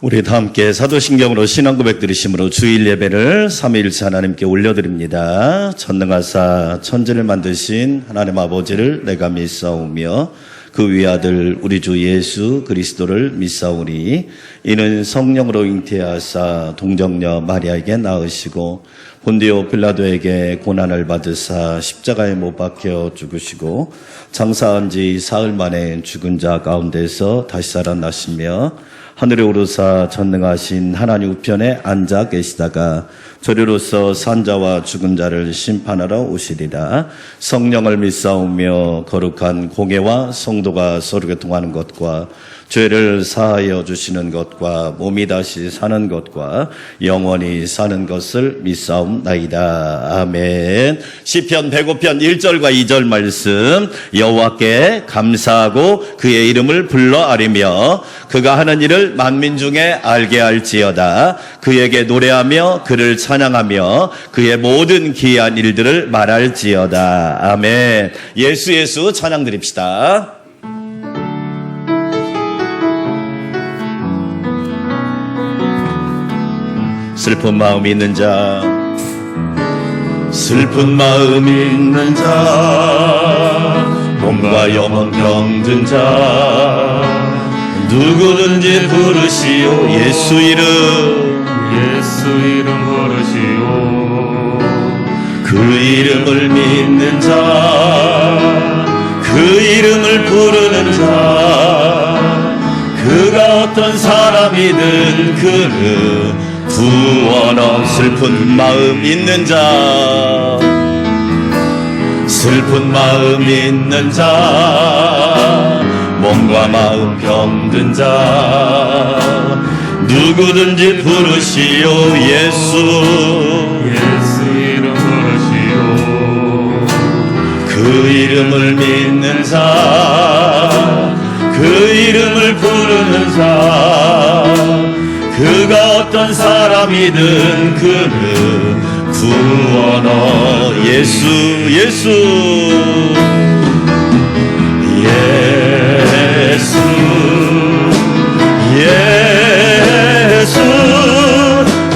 우리 다 함께 사도신경으로 신앙고백 드리심으로 주일 예배를 삼위일체 하나님께 올려드립니다. 전능하사 천지를 만드신 하나님 아버지를 내가 믿사오며 그 위아들 우리 주 예수 그리스도를 믿사오니 이는 성령으로 잉태하사 동정녀 마리아에게 낳으시고 본디오 빌라도에게 고난을 받으사 십자가에 못 박혀 죽으시고 장사한 지 사흘 만에 죽은 자 가운데서 다시 살아나시며 하늘에 오르사 전능하신 하나님 우편에 앉아 계시다가 저리로서 산자와 죽은 자를 심판하러 오시리라. 성령을 믿사오며 거룩한 공예와 성도가 서로 교통하는 것과 죄를 사하여 주시는 것과 몸이 다시 사는 것과 영원히 사는 것을 믿사옵나이다. 아멘. 시편 105편 1절과 2절 말씀. 여호와께 감사하고 그의 이름을 불러 아리며 그가 하는 일을 만민 중에 알게 할지어다. 그에게 노래하며 그를 찬양하며 그의 모든 기이한 일들을 말할지어다. 아멘. 예수 찬양 드립시다. 슬픈 마음 있는 자, 슬픈 마음 있는 자, 몸과 영혼 병든 자, 누구든지 부르시오. 예수 이름 부르시오. 그 이름을 믿는 자, 그 이름을 부르는 자, 그가 어떤 사람이든 그를 구원한. 슬픈 마음 있는 자, 슬픈 마음 있는 자, 몸과 마음 병든 자, 누구든지 부르시오. 예수 이름 부르시오. 그 이름을 믿는 자, 그 이름을 부르는 자, 그가 어떤 사람이든 그를 구원하. 예수 예수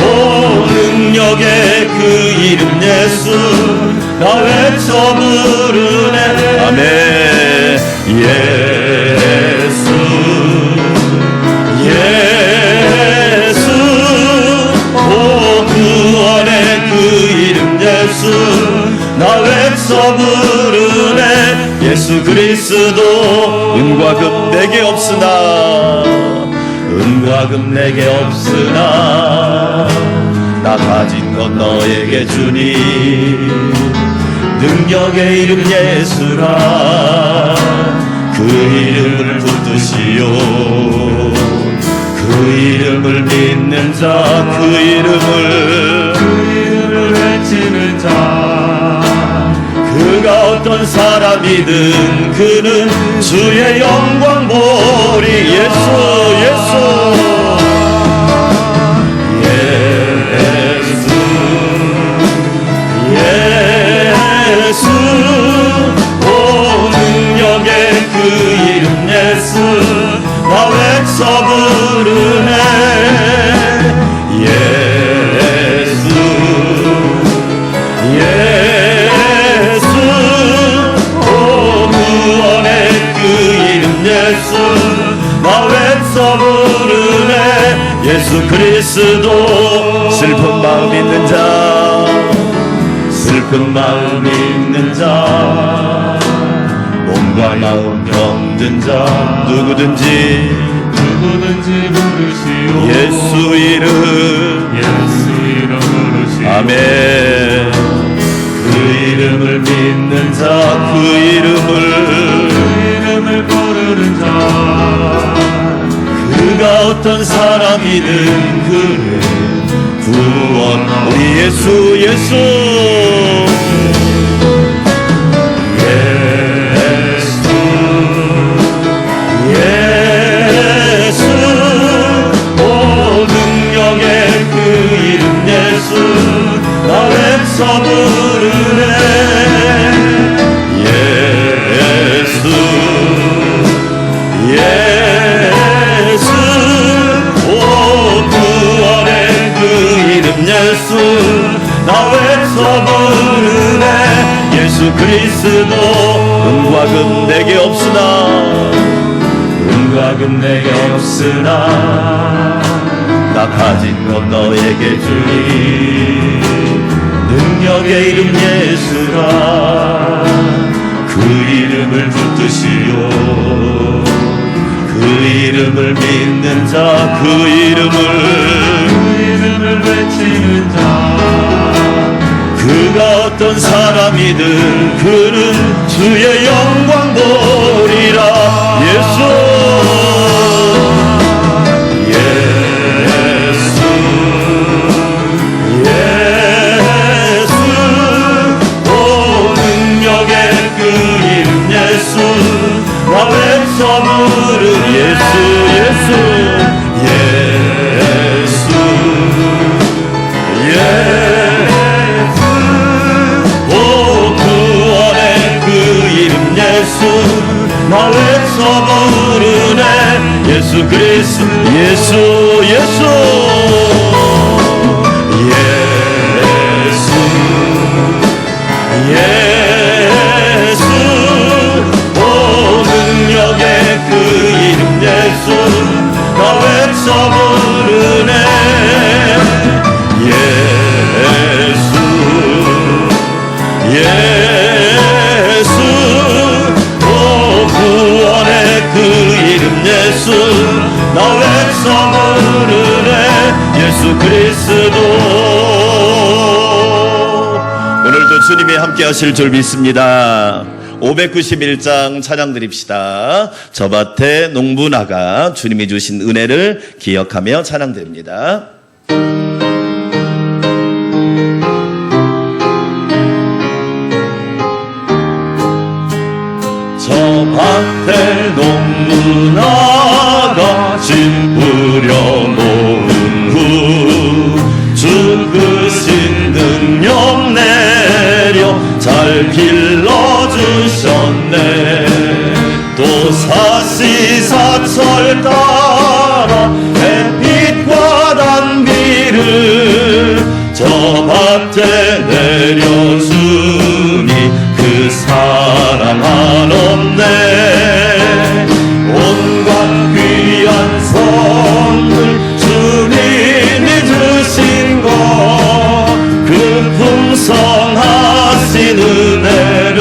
오 능력의 그 이름 예수 나 외쳐 부르네. 아멘. 예수 오 구원의 그 이름 예수 나 외쳐 부르네. 예수 그리스도 은과 금 내게 없으나 은과 금 내게 없으나 나 가진 것 너에게 주니 능력의 이름 예수라. 그 이름을 붙드시오. 그 이름을 믿는 자, 그 이름을 외치는 자, 그가 어떤 사람이든 그는 주의 영광 보리. 예수 오 능력의 그 이름 예수 나 외쳐 부르네. 오 구원의 그 이름 예수 나 외쳐 부르네. 예수 그리스도 슬픈 마음 있는 자, 슬픈 마음 있는 자, 몸과 마음 병든 자, 누구든지 부르시오. 예수 이름 부르시오. 아멘. 그 이름을 믿는 자, 그 이름을 부르는 자, 그가 어떤 사람이든 그를 구원. 우리 예수 오 능력의 그 이름 예수 나 외쳐 부르네. 예수 오 그리스도 은과 금 내게 없으나 은과 금 내게 없으나 나 가진 것 너에게 주리 능력의 이름 예수라 그 이름을 붙드시오 그 이름을 믿는 자 그 이름을 외치는 자 그가 어떤 사람이든 그는 주의 영광 보리라 예수 예수 예수 오 능력의 그 이름 예수 나 외쳐 부르 예수 예수 예수 예수 오 구원의 그 이름 예수 나 외쳐 부르네 예수 그리스도 예수 예수 예수 예수 오 능력의 그 이름 예수 나 외쳐 부르네 예수 예수 오 구원의 그 이름 예수 나 외쳐 부르네 예수 그리스도 오늘도 주님이 함께 하실 줄 믿습니다. 591장 찬양 드립시다. 저 밭에 농부나가 주님이 주신 은혜를 기억하며 찬양 드립니다. 저 밭에 농부나가 심 뿌려 놓은 후 죽으신 능력 내려 잘 길러주셨네 또 사시사철 따라 햇빛과 단비를 저 밭에 내려주니 그 사랑 한없네 온갖 귀한 선물 주님이 주신 것 그 풍성하신 은혜를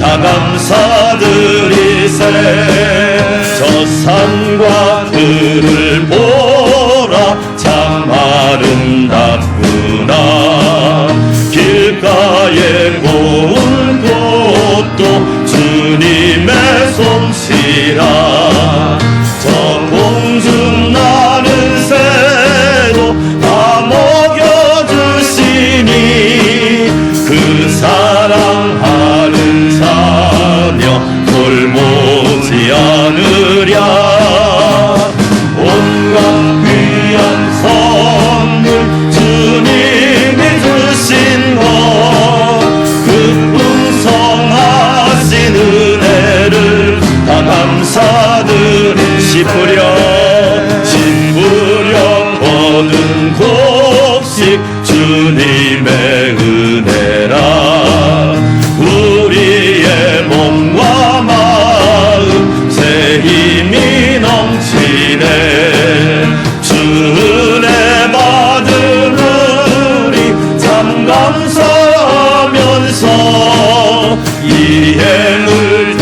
다 감사드리세 저 산과 들을 보라 참 아름답구나 길가에 고운 꽃도 주님의 솜씨라 저 공중 나는 새도 다 먹여주시니 그 사랑하는 자녀 돌보지 않으랴 온갖 귀한 선물 주님이 주신 것 그 풍성하신 은혜를 다 감사드리 씹으려 거둔 곡식 주님의 은혜라 우리의 몸과 마음 새 힘이 넘치네 주 은혜 받은 우리 참 감사하면서 이 행을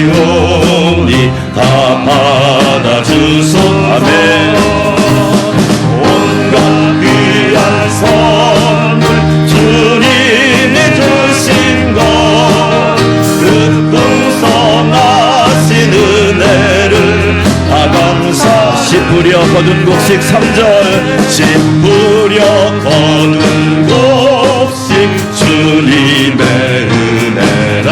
드리오니 다 받아주소 아멘 온갖 귀한 선물 주님이 주신 것 그 풍성하신 은혜를 다 감사 씹으려 거둔 곡식 3절 씹으려 거둔 곡식 주님의 은혜라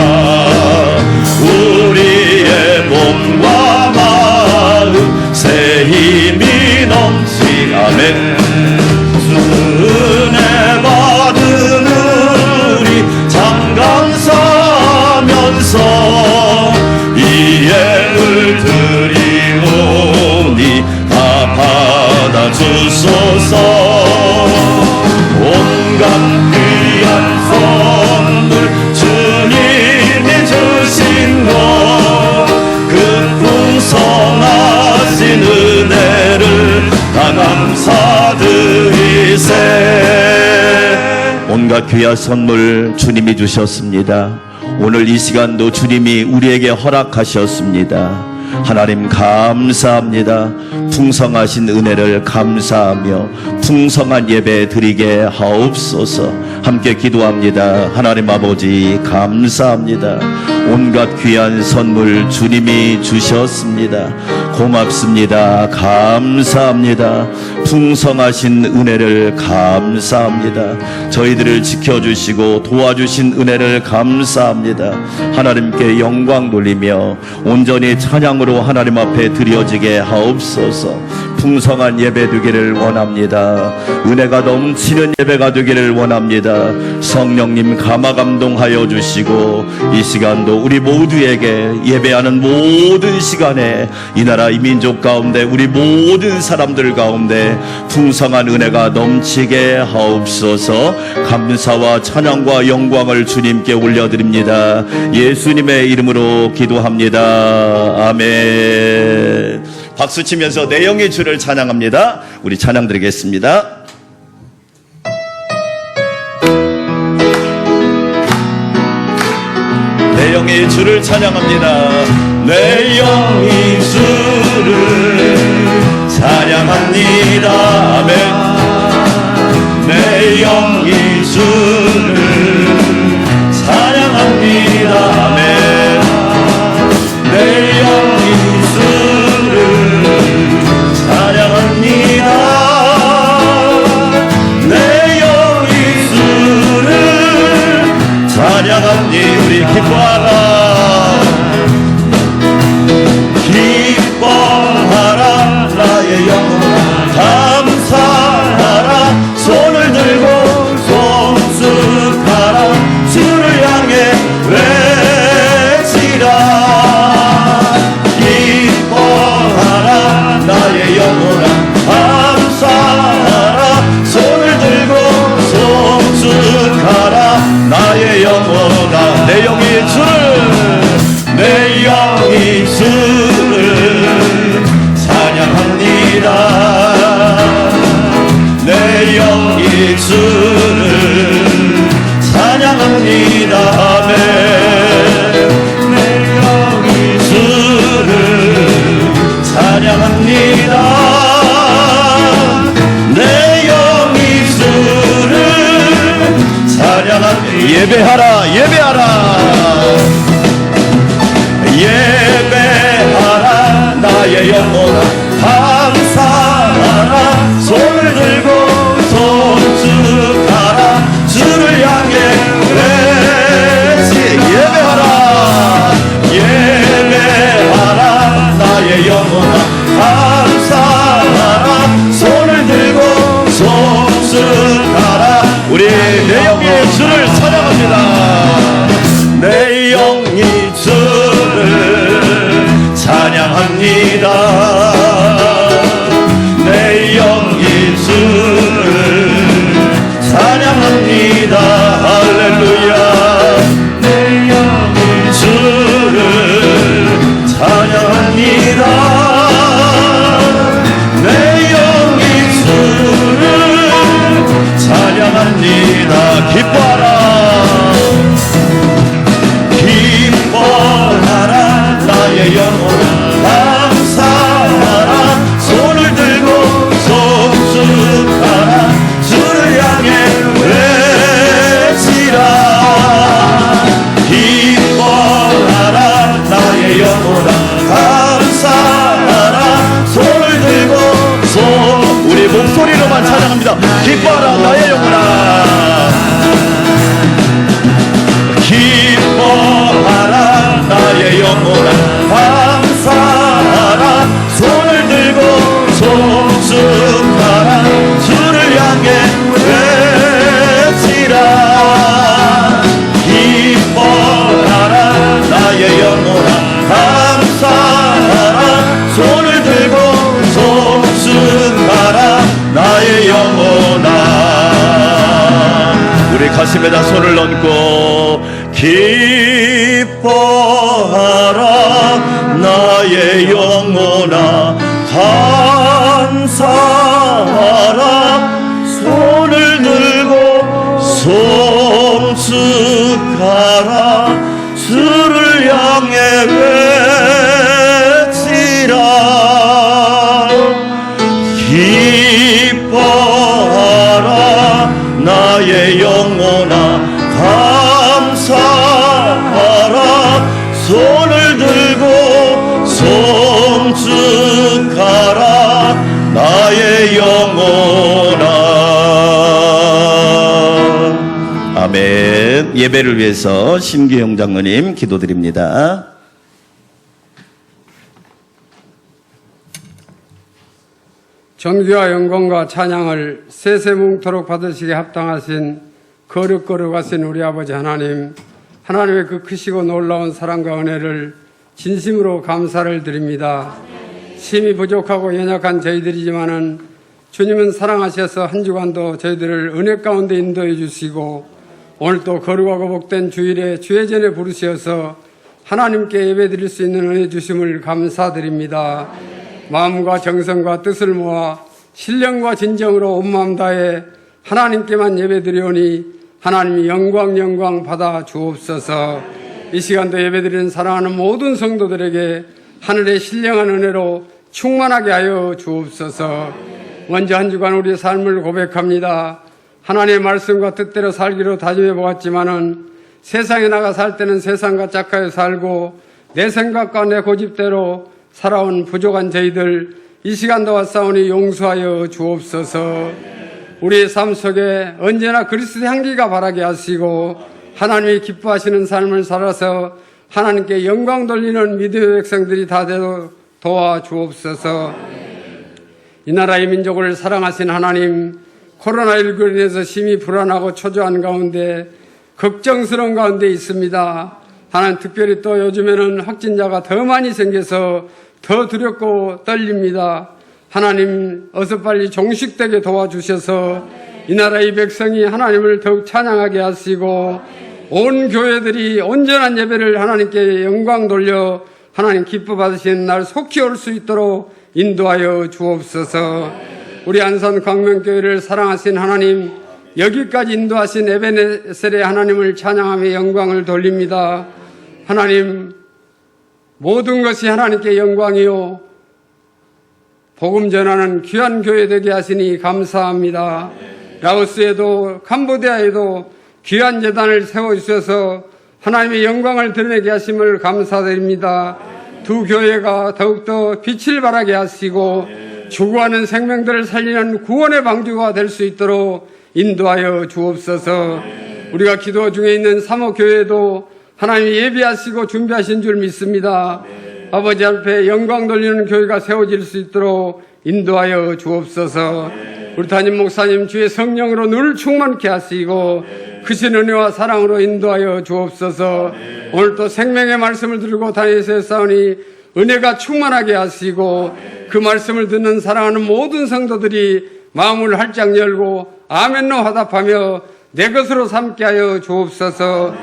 우리의 몸과 마음 새 힘이 넘치 아멘 은혜 받은 우리 참 감사하면서 이 행을 드리오니 다 받아주소서 온갖 귀한 선물 주님 주시세. 온갖 귀한 선물 주님이 주셨습니다. 오늘 이 시간도 주님이 우리에게 허락하셨습니다. 하나님 감사합니다. 풍성하신 은혜를 감사하며 풍성한 예배 드리게 하옵소서. 함께 기도합니다. 하나님 아버지 감사합니다. 온갖 귀한 선물 주님이 주셨습니다. 고맙습니다. 감사합니다. 풍성하신 은혜를 감사합니다. 저희들을 지켜주시고 도와주신 은혜를 감사합니다. 하나님께 영광 돌리며 온전히 찬양으로 하나님 앞에 드려지게 하옵소서. 풍성한 예배 되기를 원합니다. 은혜가 넘치는 예배가 되기를 원합니다. 성령님 감화감동하여 주시고 이 시간도 우리 모두에게 예배하는 모든 시간에 이 나라 이 민족 가운데 우리 모든 사람들 가운데 풍성한 은혜가 넘치게 하옵소서. 감사와 찬양과 영광을 주님께 올려드립니다. 예수님의 이름으로 기도합니다. 아멘. 박수 치면서 내 영의 주를 찬양합니다. 우리 찬양 드리겠습니다. 내 영의 주를 찬양합니다. 내 영의 주를 찬양합니다. 아멘. 내 영의 주를 찬양합니다. 아멘. 내 영의 주를 찬양합니다. 내 영의 주를 찬양합니다. 우리 기뻐하라. 기뻐하라 나의 영혼아. 감사하라. 손을 들고 송축하라. 주를 향해 외치라. 기뻐하라 나의 영혼아. 감사하라. 손을 들고 송축하라. 나의 영혼아. 내 영의 주를 내 영의 주를 찬양합니다. 내 영의 주를 찬양합니다. 아멘. 내 영의 주를 찬양합니다. 내 영의 주를 찬양합니다. 예배하라 예배하라 예배하라 나의 영혼아. 감사하라. 손을 들고 송축하라. 주를 향해 외치. 예배하라 예배하라 나의 영혼아. 감사하라. 손을 들고 송축하라. 우리 내 영의 주를 찬양합니다. 내 영의 주를 찬양합니다. 내 영의 주를 찬양합니다. 할렐루야. 내 영의 주를 찬양합니다. 내 영의 주를 찬양합니다. 기뻐하라. 기뻐하라 나의 영혼아. 감사하라. 손을 들고 송축하라. 주를 향해 외치라. 기뻐하라 나의 영혼아. 감사하라. 손을 들고 우리 목소리로만 찬양합니다. 기뻐하라 나의 영혼아. 기뻐하라 나의 영혼아. 감사하라. 손을 들고 송축하라. 주를 향해 외치라. 기뻐하라 나의 영혼아. 감사하라. 손을 들고 송축하라. 나의 영혼아. 우리 가슴에다 손을 얹고 기뻐하라 나의 영혼아. 감사하라. 기뻐하라 나의 영혼아 감사하라 손을 들고 송축하라 나의 영혼아. 아멘. 예배를 위해서 심기영 장로님 기도드립니다. 존귀와 영광과 찬양을 세세뭉토록 받으시게 합당하신 거룩거룩하신 우리 아버지 하나님, 하나님의 그 크시고 놀라운 사랑과 은혜를 진심으로 감사를 드립니다. 심히 부족하고 연약한 저희들이지만은 주님은 사랑하셔서 한 주간도 저희들을 은혜 가운데 인도해 주시고 오늘도 거룩하고 복된 주일에 주의 전에 부르셔서 하나님께 예배드릴 수 있는 은혜 주심을 감사드립니다. 마음과 정성과 뜻을 모아 신령과 진정으로 온 마음 다해 하나님께만 예배드리오니 하나님이 영광 받아 주옵소서. 이 시간도 예배드리는 사랑하는 모든 성도들에게 하늘의 신령한 은혜로 충만하게 하여 주옵소서. 먼저 한 주간 우리의 삶을 고백합니다. 하나님의 말씀과 뜻대로 살기로 다짐해 보았지만은 세상에 나가 살 때는 세상과 짝하여 살고 내 생각과 내 고집대로 살아온 부족한 저희들 이 시간도 왔사오니 용서하여 주옵소서. 우리의 삶 속에 언제나 그리스도의 향기가 바라게 하시고 하나님이 기뻐하시는 삶을 살아서 하나님께 영광 돌리는 믿음의 백성들이 다 되도록 도와주옵소서. 이 나라의 민족을 사랑하신 하나님, 코로나19로 인해서 심히 불안하고 초조한 가운데 걱정스러운 가운데 있습니다. 하나님, 특별히 또 요즘에는 확진자가 더 많이 생겨서 더 두렵고 떨립니다. 하나님, 어서 빨리 종식되게 도와주셔서 이 나라의 백성이 하나님을 더욱 찬양하게 하시고 온 교회들이 온전한 예배를 하나님께 영광 돌려 하나님 기뻐 받으시는 날 속히 올 수 있도록 인도하여 주옵소서. 우리 안산 광명교회를 사랑하신 하나님, 여기까지 인도하신 에베네셀의 하나님을 찬양하며 영광을 돌립니다. 하나님, 모든 것이 하나님께 영광이요 복음 전하는 귀한 교회 되게 하시니 감사합니다. 라오스에도 캄보디아에도 귀한 재단을 세워주셔서 하나님의 영광을 드러내게 하심을 감사드립니다. 두 교회가 더욱더 빛을 발하게 하시고 죽어가는 생명들을 살리는 구원의 방주가 될 수 있도록 인도하여 주옵소서. 우리가 기도 중에 있는 사모교회도 하나님이 예비하시고 준비하신 줄 믿습니다. 아버지 앞에 영광 돌리는 교회가 세워질 수 있도록 인도하여 주옵소서. 우리 담임 목사님 주의 성령으로 늘 충만케 하시고 크신 은혜와 사랑으로 인도하여 주옵소서. 오늘 또 생명의 말씀을 들고 다니셔 싸우니 은혜가 충만하게 하시고 그 말씀을 듣는 사랑하는 모든 성도들이 마음을 활짝 열고 아멘로 화답하며 내 것으로 삼게 하여 주옵소서.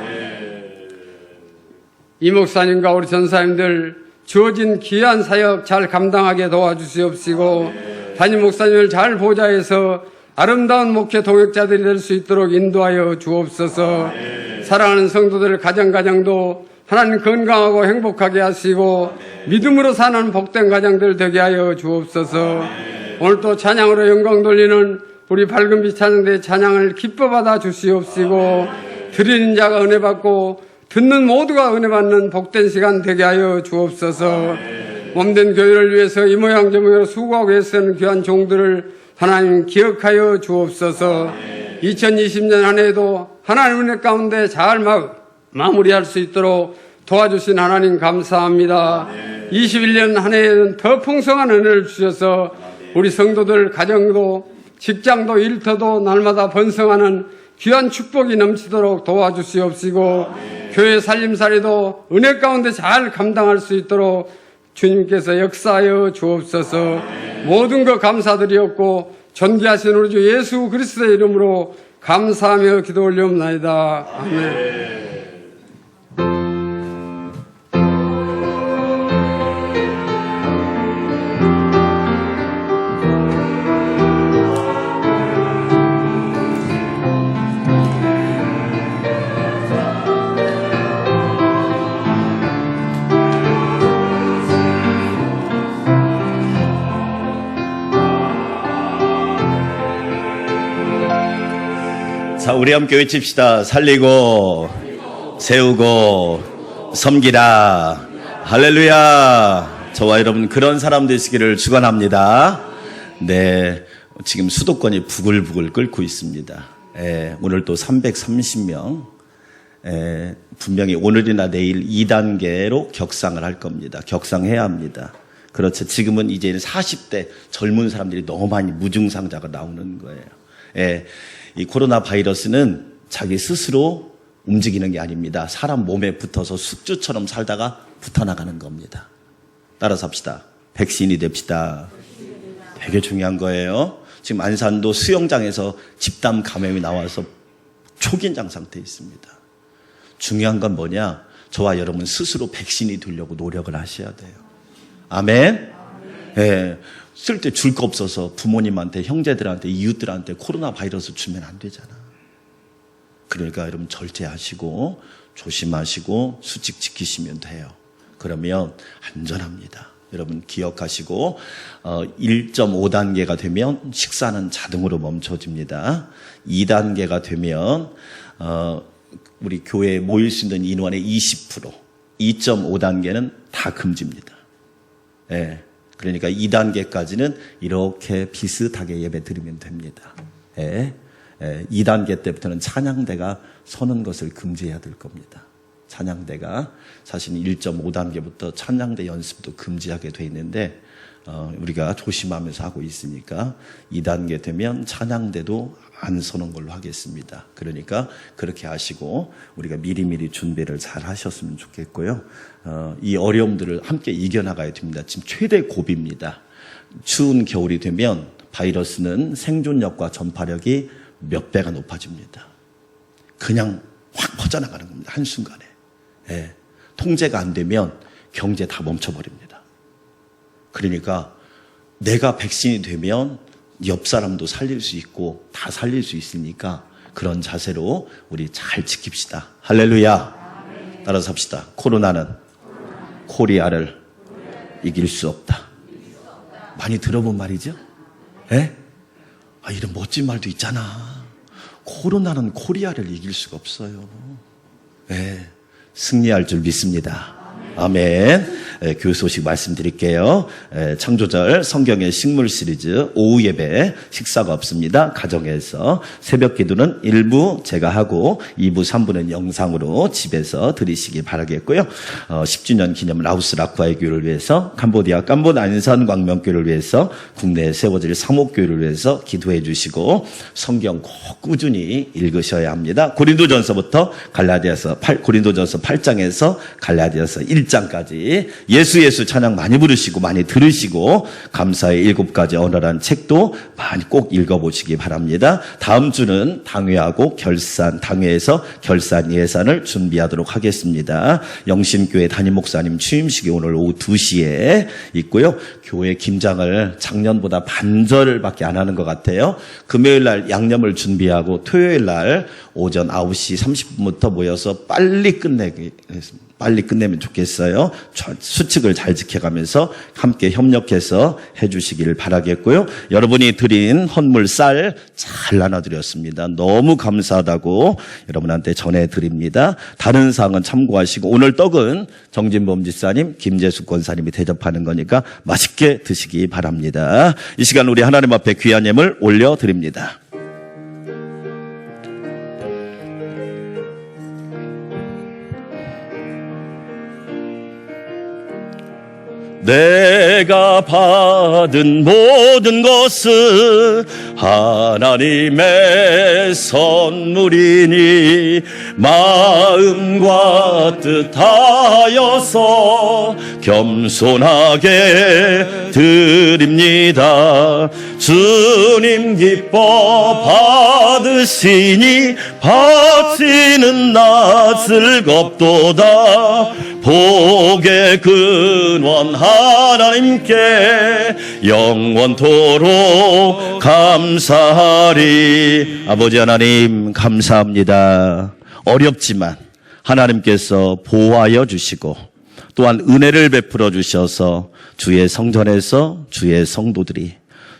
이 목사님과 우리 전사님들 주어진 귀한 사역 잘 감당하게 도와주시옵시고 담임 목사님을 잘 보좌해서 아름다운 목회 동역자들이 될 수 있도록 인도하여 주옵소서. 사랑하는 성도들 가정도 하나님 건강하고 행복하게 하시고 믿음으로 사는 복된 가정들 되게 하여 주옵소서. 오늘 또 찬양으로 영광 돌리는 우리 밝은빛 찬양대의 찬양을 기뻐 받아 주시옵시고 드리는 자가 은혜 받고 듣는 모두가 은혜 받는 복된 시간 되게 하여 주옵소서. 몸된 교회를 위해서 이 모양 저 모양으로 수고하고 애쓰는 귀한 종들을 하나님 기억하여 주옵소서. 2020년 한 해에도 하나님 은혜 가운데 잘 마무리할 수 있도록 도와주신 하나님 감사합니다. 21년 한 해에는 더 풍성한 은혜를 주셔서 우리 성도들 가정도 직장도 일터도 날마다 번성하는 귀한 축복이 넘치도록 도와주시옵시고 교회 살림살이도 은혜 가운데 잘 감당할 수 있도록 주님께서 역사하여 주옵소서. 모든 것 감사드리옵고 존귀하신 우리 주 예수 그리스도의 이름으로 감사하며 기도 올리옵나이다. 아멘. 자, 우리 함께 외칩시다. 살리고, 세우고, 섬기라. 할렐루야. 저와 여러분 그런 사람 되시기를 축원합니다. 네, 지금 수도권이 부글부글 끓고 있습니다. 오늘 또 330명. 분명히 오늘이나 내일 2단계로 격상을 할 겁니다. 격상해야 합니다. 그렇죠. 지금은 이제 40대 젊은 사람들이 너무 많이 무증상자가 나오는 거예요. 이 코로나 바이러스는 자기 스스로 움직이는 게 아닙니다. 사람 몸에 붙어서 숙주처럼 살다가 붙어나가는 겁니다. 따라서 합시다. 백신이 됩시다. 되게 중요한 거예요. 지금 안산도 수영장에서 집단 감염이 나와서 초긴장 상태에 있습니다. 중요한 건 뭐냐? 저와 여러분 스스로 백신이 되려고 노력을 하셔야 돼요. 아멘? 쓸 때 줄 거 없어서 부모님한테, 형제들한테, 이웃들한테 코로나 바이러스 주면 안 되잖아. 그러니까 여러분 절제하시고 조심하시고 수칙 지키시면 돼요. 그러면 안전합니다. 여러분 기억하시고 1.5단계가 되면 식사는 자동으로 멈춰집니다. 2단계가 되면 우리 교회에 모일 수 있는 인원의 20%, 2.5단계는 다 금지입니다. 그러니까 2단계까지는 이렇게 비슷하게 예배 드리면 됩니다. 2단계 때부터는 찬양대가 서는 것을 금지해야 될 겁니다. 찬양대가 사실 1.5단계부터 찬양대 연습도 금지하게 돼 있는데 우리가 조심하면서 하고 있으니까 2단계 되면 찬양대도 안 서는 걸로 하겠습니다. 그러니까 그렇게 하시고 우리가 미리미리 준비를 잘 하셨으면 좋겠고요. 이 어려움들을 함께 이겨나가야 됩니다. 지금 최대 고비입니다. 추운 겨울이 되면 바이러스는 생존력과 전파력이 몇 배가 높아집니다. 그냥 확 퍼져나가는 겁니다. 한순간에. 통제가 안 되면 경제 다 멈춰버립니다. 그러니까 내가 백신이 되면 옆 사람도 살릴 수 있고 다 살릴 수 있으니까 그런 자세로 우리 잘 지킵시다. 할렐루야. 따라서 합시다. 코로나는 코리아를 이길 수 없다. 많이 들어본 말이죠? 이런 멋진 말도 있잖아. 코로나는 코리아를 이길 수가 없어요. 승리할 줄 믿습니다. 아멘. 교회 소식 말씀드릴게요. 창조절 성경의 식물 시리즈 오후 예배 식사가 없습니다. 가정에서 새벽 기도는 1부 제가 하고 2부 3부는 영상으로 집에서 드리시기 바라겠고요. 10주년 기념 라오스 라쿠아의 교회를 위해서 캄보디아 캄본 안산 광명교회를 위해서 국내에 세워질 사목교회를 위해서 기도해 주시고 성경 꼭 꾸준히 읽으셔야 합니다. 고린도전서부터 고린도전서 8장에서 갈라디아서 1장까지 예수 찬양 많이 부르시고 많이 들으시고 감사의 7가지 언어라는 책도 많이 꼭 읽어보시기 바랍니다. 다음 주는 당회하고 당회에서 결산 예산을 준비하도록 하겠습니다. 영신교회 담임 목사님 취임식이 오늘 오후 2시에 있고요. 교회 김장을 작년보다 반절밖에 안 하는 것 같아요. 금요일 날 양념을 준비하고 토요일 날 오전 9시 30분부터 모여서 빨리 끝내면 좋겠어요. 수칙을 잘 지켜가면서 함께 협력해서 해주시기를 바라겠고요. 여러분이 드린 헌물 쌀 잘 나눠드렸습니다. 너무 감사하다고 여러분한테 전해드립니다. 다른 사항은 참고하시고 오늘 떡은 정진범 지사님, 김재숙 권사님이 대접하는 거니까 맛있게 드시기 바랍니다. 이 시간 우리 하나님 앞에 귀한 예물 올려드립니다. 내가 받은 모든 것은 하나님의 선물이니 마음과 뜻하여서 겸손하게 드립니다. 주님 기뻐 받으시니 바치는 나 즐겁도다. 복의 근원 하나님께 영원토록 감사하리. 아버지 하나님 감사합니다. 어렵지만 하나님께서 보호하여 주시고 또한 은혜를 베풀어 주셔서 주의 성전에서 주의 성도들이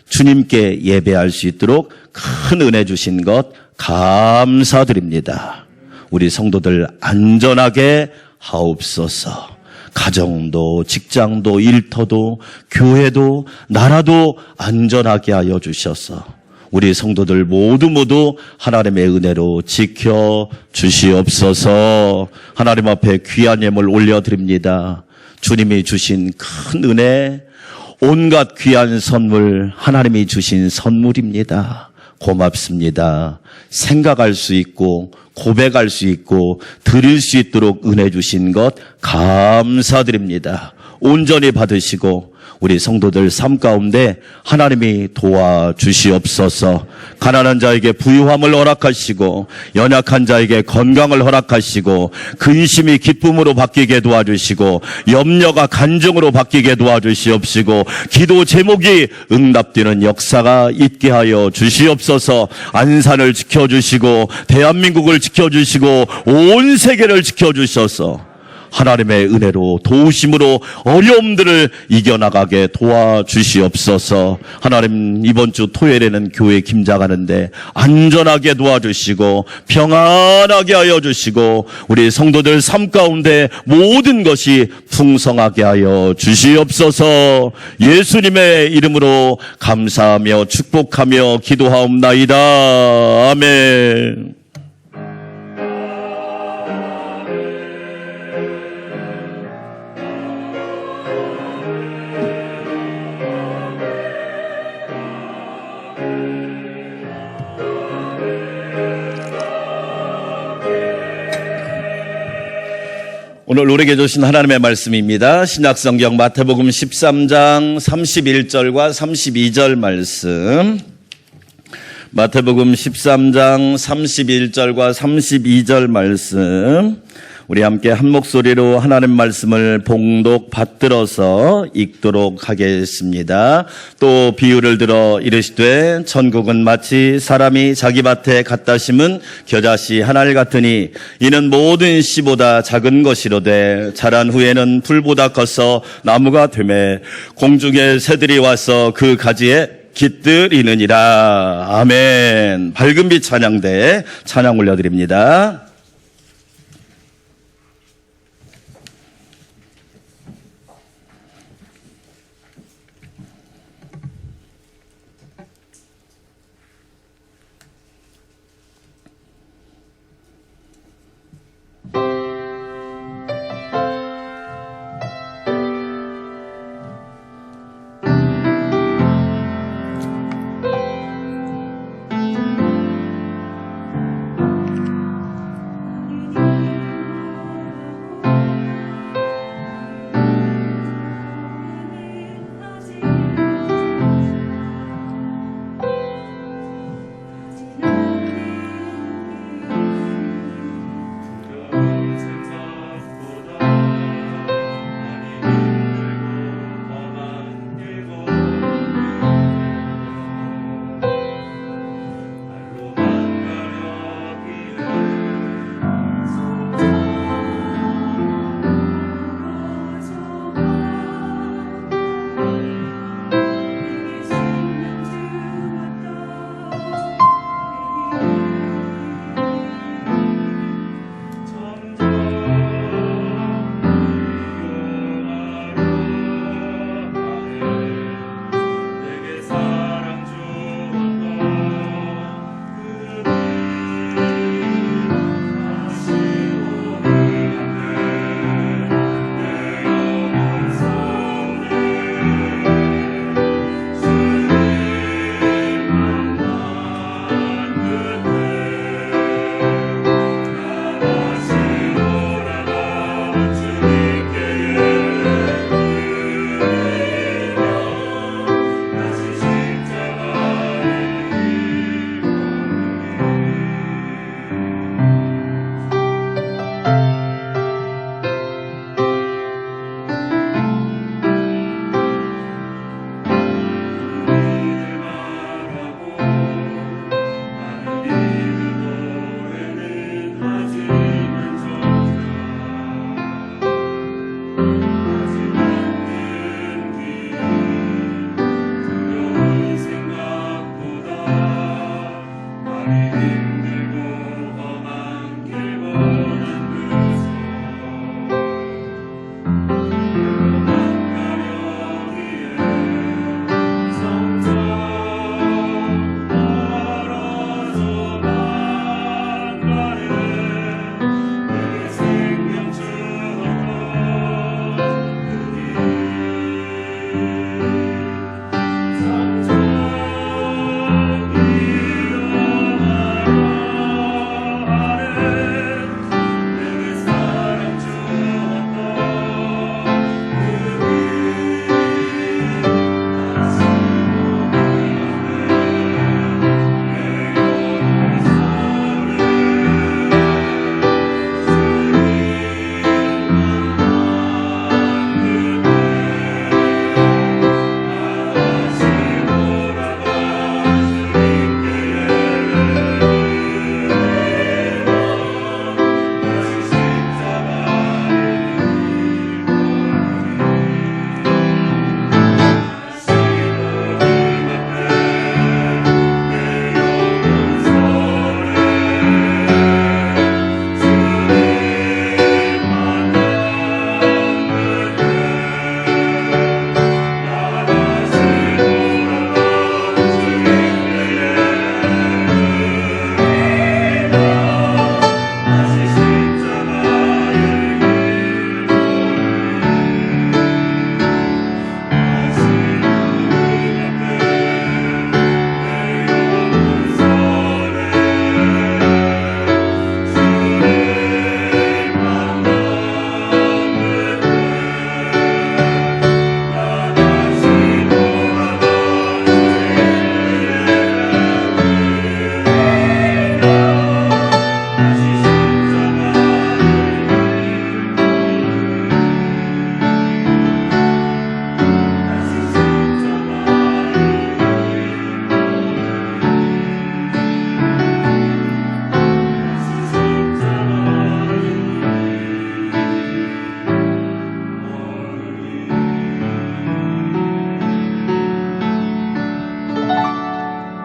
주님께 예배할 수 있도록 큰 은혜 주신 것 감사드립니다. 우리 성도들 안전하게 하옵소서. 가정도, 직장도, 일터도, 교회도, 나라도 안전하게 하여 주셔서 우리 성도들 모두 하나님의 은혜로 지켜 주시옵소서. 하나님 앞에 귀한 예물 올려드립니다. 주님이 주신 큰 은혜, 온갖 귀한 선물, 하나님이 주신 선물입니다. 고맙습니다. 생각할 수 있고 고백할 수 있고 드릴 수 있도록 은혜 주신 것 감사드립니다. 온전히 받으시고 우리 성도들 삶 가운데 하나님이 도와주시옵소서. 가난한 자에게 부유함을 허락하시고 연약한 자에게 건강을 허락하시고 근심이 기쁨으로 바뀌게 도와주시고 염려가 간증으로 바뀌게 도와주시옵시고 기도 제목이 응답되는 역사가 있게 하여 주시옵소서. 안산을 지켜주시고 대한민국을 지켜주시고 온 세계를 지켜주셔서 하나님의 은혜로 도우심으로 어려움들을 이겨나가게 도와주시옵소서. 하나님, 이번 주 토요일에는 교회 김장하는데 안전하게 도와주시고 평안하게 하여 주시고 우리 성도들 삶 가운데 모든 것이 풍성하게 하여 주시옵소서. 예수님의 이름으로 감사하며 축복하며 기도하옵나이다. 아멘. 오늘 우리에게 주신 하나님의 말씀입니다. 신약성경 마태복음 13장 31절과 32절 말씀. 마태복음 13장 31절과 32절 말씀. 우리 함께 한 목소리로 하나님 말씀을 봉독 받들어서 읽도록 하겠습니다. 또 비유를 들어 이르시되 천국은 마치 사람이 자기 밭에 갖다 심은 겨자씨 하나를 같으니 이는 모든 씨보다 작은 것이로되 자란 후에는 풀보다 커서 나무가 되매 공중의 새들이 와서 그 가지에 깃들이느니라. 아멘. 밝은 빛 찬양대 찬양 올려드립니다.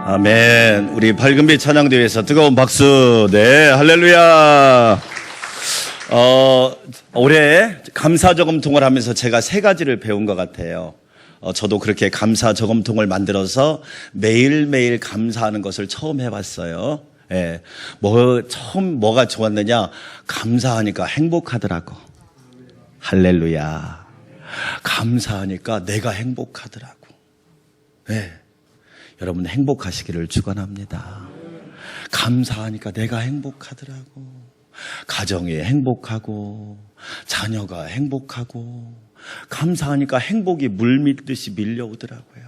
아멘. 우리 밝은빛 찬양대회에서 뜨거운 박수. 네, 할렐루야. 올해 감사 저금통을 하면서 제가 3가지를 배운 것 같아요. 저도 그렇게 감사 저금통을 만들어서 매일매일 감사하는 것을 처음 해봤어요. 예. 처음 뭐가 좋았느냐? 감사하니까 행복하더라고. 할렐루야. 감사하니까 내가 행복하더라고. 예. 여러분 행복하시기를 축원합니다. 감사하니까 내가 행복하더라고. 가정이 행복하고 자녀가 행복하고 감사하니까 행복이 물밀듯이 밀려오더라고요.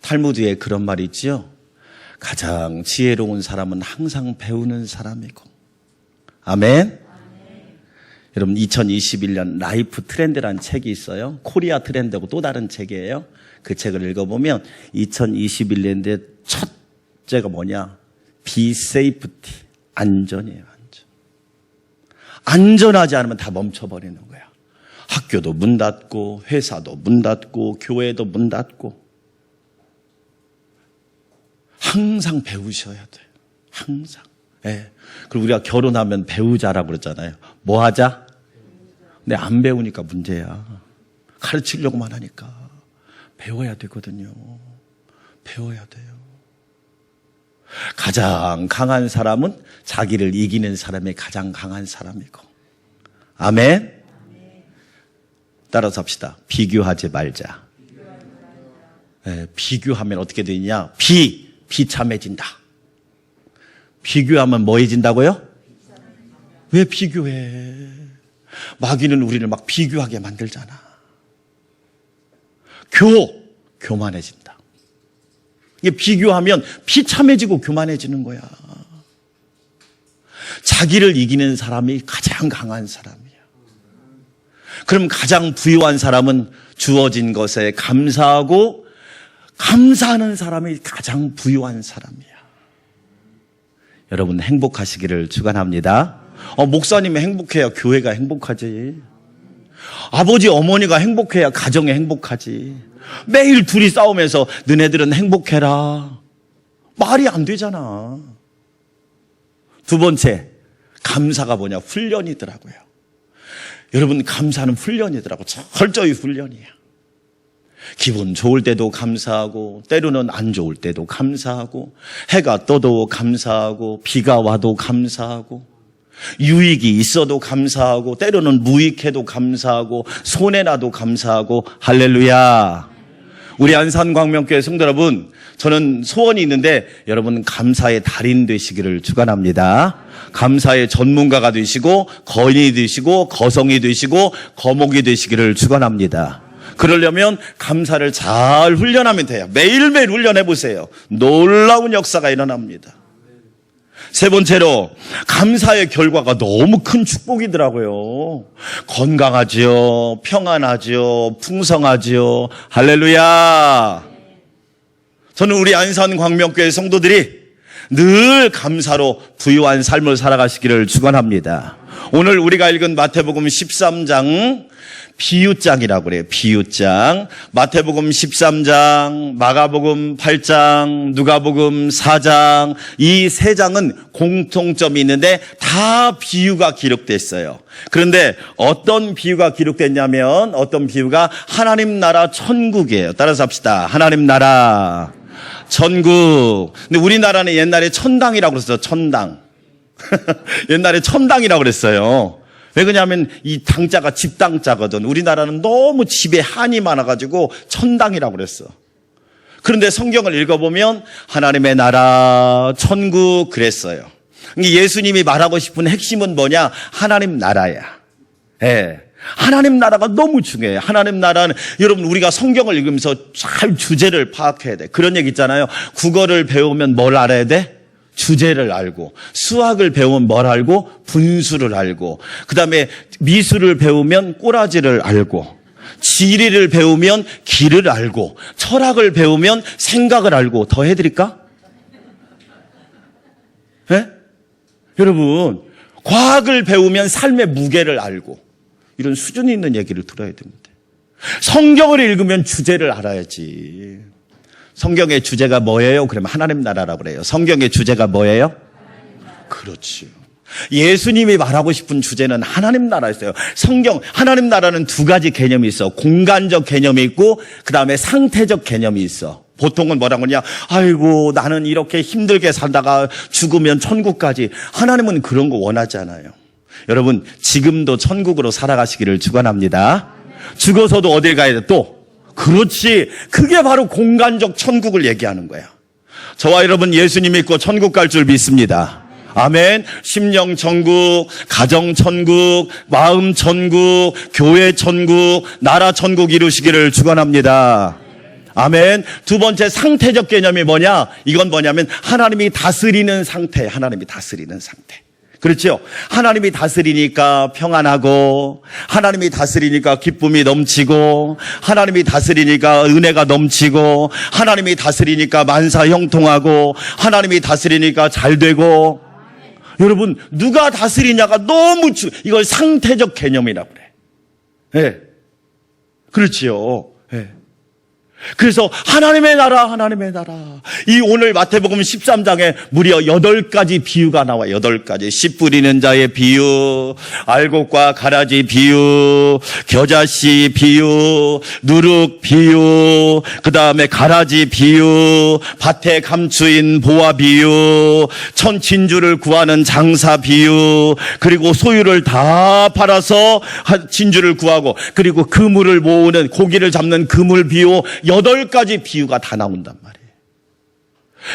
탈무드에 그런 말이 있죠. 가장 지혜로운 사람은 항상 배우는 사람이고. 아멘. 여러분 2021년 라이프 트렌드라는 책이 있어요. 코리아 트렌드하고 또 다른 책이에요. 그 책을 읽어보면 2021년대 첫째가 뭐냐? Be safety. 안전이에요. 안전. 안전하지 않으면 다 멈춰버리는 거야. 학교도 문 닫고 회사도 문 닫고 교회도 문 닫고. 항상 배우셔야 돼요. 항상. 예. 그리고 우리가 결혼하면 배우자라고 그러잖아요. 뭐 하자? 근데 안 배우니까 문제야. 가르치려고만 하니까. 배워야 되거든요. 배워야 돼요. 가장 강한 사람은 자기를 이기는 사람이 가장 강한 사람이고. 아멘. 따라서 합시다. 비교하지 말자. 네, 비교하면 어떻게 되느냐? 비참해진다. 비교하면 뭐해진다고요? 왜 비교해? 마귀는 우리를 막 비교하게 만들잖아. 교만해진다. 이게 비교하면 비참해지고 교만해지는 거야. 자기를 이기는 사람이 가장 강한 사람이야. 그럼 가장 부유한 사람은 주어진 것에 감사하고 감사하는 사람이 가장 부유한 사람이야. 여러분 행복하시기를 축원합니다. 목사님이 행복해야 교회가 행복하지. 아버지 어머니가 행복해야 가정이 행복하지. 매일 둘이 싸우면서 너네들은 행복해라. 말이 안 되잖아. 두 번째, 감사가 뭐냐? 훈련이더라고요. 여러분 감사는 훈련이더라고. 철저히 훈련이야. 기분 좋을 때도 감사하고 때로는 안 좋을 때도 감사하고 해가 떠도 감사하고 비가 와도 감사하고 유익이 있어도 감사하고 때로는 무익해도 감사하고 손해나도 감사하고. 할렐루야. 우리 안산광명교회 성도 여러분, 저는 소원이 있는데 여러분 감사의 달인 되시기를 축원합니다. 감사의 전문가가 되시고 거인이 되시고 거성이 되시고 거목이 되시기를 축원합니다. 그러려면 감사를 잘 훈련하면 돼요. 매일매일 훈련해 보세요. 놀라운 역사가 일어납니다. 세 번째로 감사의 결과가 너무 큰 축복이더라고요. 건강하지요, 평안하지요, 풍성하지요. 할렐루야. 저는 우리 안산광명교회 성도들이 늘 감사로 부유한 삶을 살아가시기를 축원합니다. 오늘 우리가 읽은 마태복음 13장 비유장이라고 그래요. 비유장. 마태복음 13장, 마가복음 8장, 누가복음 4장. 이 3장은 공통점이 있는데 다 비유가 기록됐어요. 그런데 어떤 비유가 기록됐냐면 어떤 비유가 하나님 나라 천국이에요. 따라서 합시다. 하나님 나라 천국. 근데 우리나라는 옛날에 천당이라고 그랬어요. 천당. 옛날에 천당이라고 그랬어요. 왜 그러냐면 이 당자가 집당자거든. 우리나라는 너무 집에 한이 많아가지고 천당이라고 그랬어. 그런데 성경을 읽어보면 하나님의 나라 천국 그랬어요. 예수님이 말하고 싶은 핵심은 뭐냐? 하나님 나라야. 예. 하나님 나라가 너무 중요해요. 하나님 나라는 여러분 우리가 성경을 읽으면서 잘 주제를 파악해야 돼. 그런 얘기 있잖아요. 국어를 배우면 뭘 알아야 돼? 주제를 알고, 수학을 배우면 뭘 알고? 분수를 알고, 그 다음에 미술을 배우면 꼬라지를 알고, 지리를 배우면 길을 알고, 철학을 배우면 생각을 알고. 더 해드릴까? 네? 여러분 과학을 배우면 삶의 무게를 알고, 이런 수준이 있는 얘기를 들어야 됩니다. 성경을 읽으면 주제를 알아야지. 성경의 주제가 뭐예요? 그러면 하나님 나라라고 그래요. 성경의 주제가 뭐예요? 그렇지요. 예수님이 말하고 싶은 주제는 하나님 나라였어요. 성경, 하나님 나라는 두 가지 개념이 있어. 공간적 개념이 있고, 그 다음에 상태적 개념이 있어. 보통은 뭐라고 하냐? 아이고, 나는 이렇게 힘들게 살다가 죽으면 천국까지. 하나님은 그런 거 원하지 않아요. 여러분, 지금도 천국으로 살아가시기를 축원합니다. 죽어서도 어딜 가야 돼? 또. 그렇지. 그게 바로 공간적 천국을 얘기하는 거야. 저와 여러분 예수님 믿고 천국 갈 줄 믿습니다. 아멘. 심령 천국, 가정 천국, 마음 천국, 교회 천국, 나라 천국 이루시기를 축원합니다. 아멘. 두 번째 상태적 개념이 뭐냐? 이건 뭐냐면 하나님이 다스리는 상태, 하나님이 다스리는 상태. 그렇죠? 하나님이 다스리니까 평안하고, 하나님이 다스리니까 기쁨이 넘치고, 하나님이 다스리니까 은혜가 넘치고, 하나님이 다스리니까 만사 형통하고, 하나님이 다스리니까 잘 되고. 여러분, 누가 다스리냐가 너무 이걸 상태적 개념이라고 그래. 예. 그렇지요. 예. 그래서 하나님의 나라, 하나님의 나라. 이 오늘 마태복음 13장에 무려 8가지 비유가 나와요. 8가지. 씨 뿌리는 자의 비유, 알곡과 가라지 비유, 겨자씨 비유, 누룩 비유, 그 다음에 가라지 비유, 밭에 감추인 보화 비유, 천 진주를 구하는 장사 비유, 그리고 소유를 다 팔아서 진주를 구하고, 그리고 그물을 모으는, 고기를 잡는 그물 비유, 8가지 비유가 다 나온단 말이에요.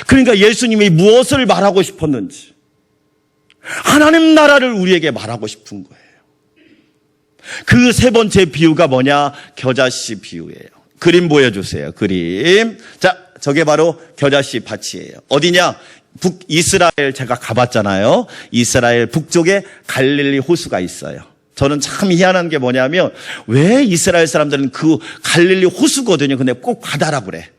그러니까 예수님이 무엇을 말하고 싶었는지, 하나님 나라를 우리에게 말하고 싶은 거예요. 그 세 번째 비유가 뭐냐? 겨자씨 비유예요. 그림 보여주세요. 그림. 자, 저게 바로 겨자씨 밭이에요. 어디냐? 북이스라엘 제가 가봤잖아요. 이스라엘 북쪽에 갈릴리 호수가 있어요. 저는 참 희한한 게 뭐냐면 왜 이스라엘 사람들은 그 갈릴리 호수거든요. 근데 꼭 바다라고 그래.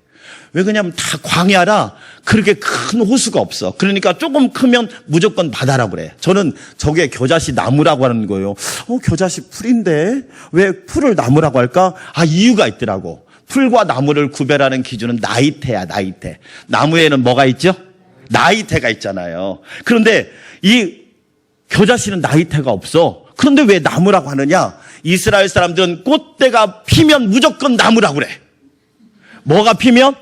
왜 그러냐면 다 광야라 그렇게 큰 호수가 없어. 그러니까 조금 크면 무조건 바다라고 그래. 저는 저게 겨자씨 나무라고 하는 거예요. 겨자씨 풀인데 왜 풀을 나무라고 할까? 이유가 있더라고. 풀과 나무를 구별하는 기준은 나이테야, 나이테. 나무에는 뭐가 있죠? 나이테가 있잖아요. 그런데 이 겨자씨는 나이테가 없어. 그런데 왜 나무라고 하느냐? 이스라엘 사람들은 꽃대가 피면 무조건 나무라고 그래. 뭐가 피면?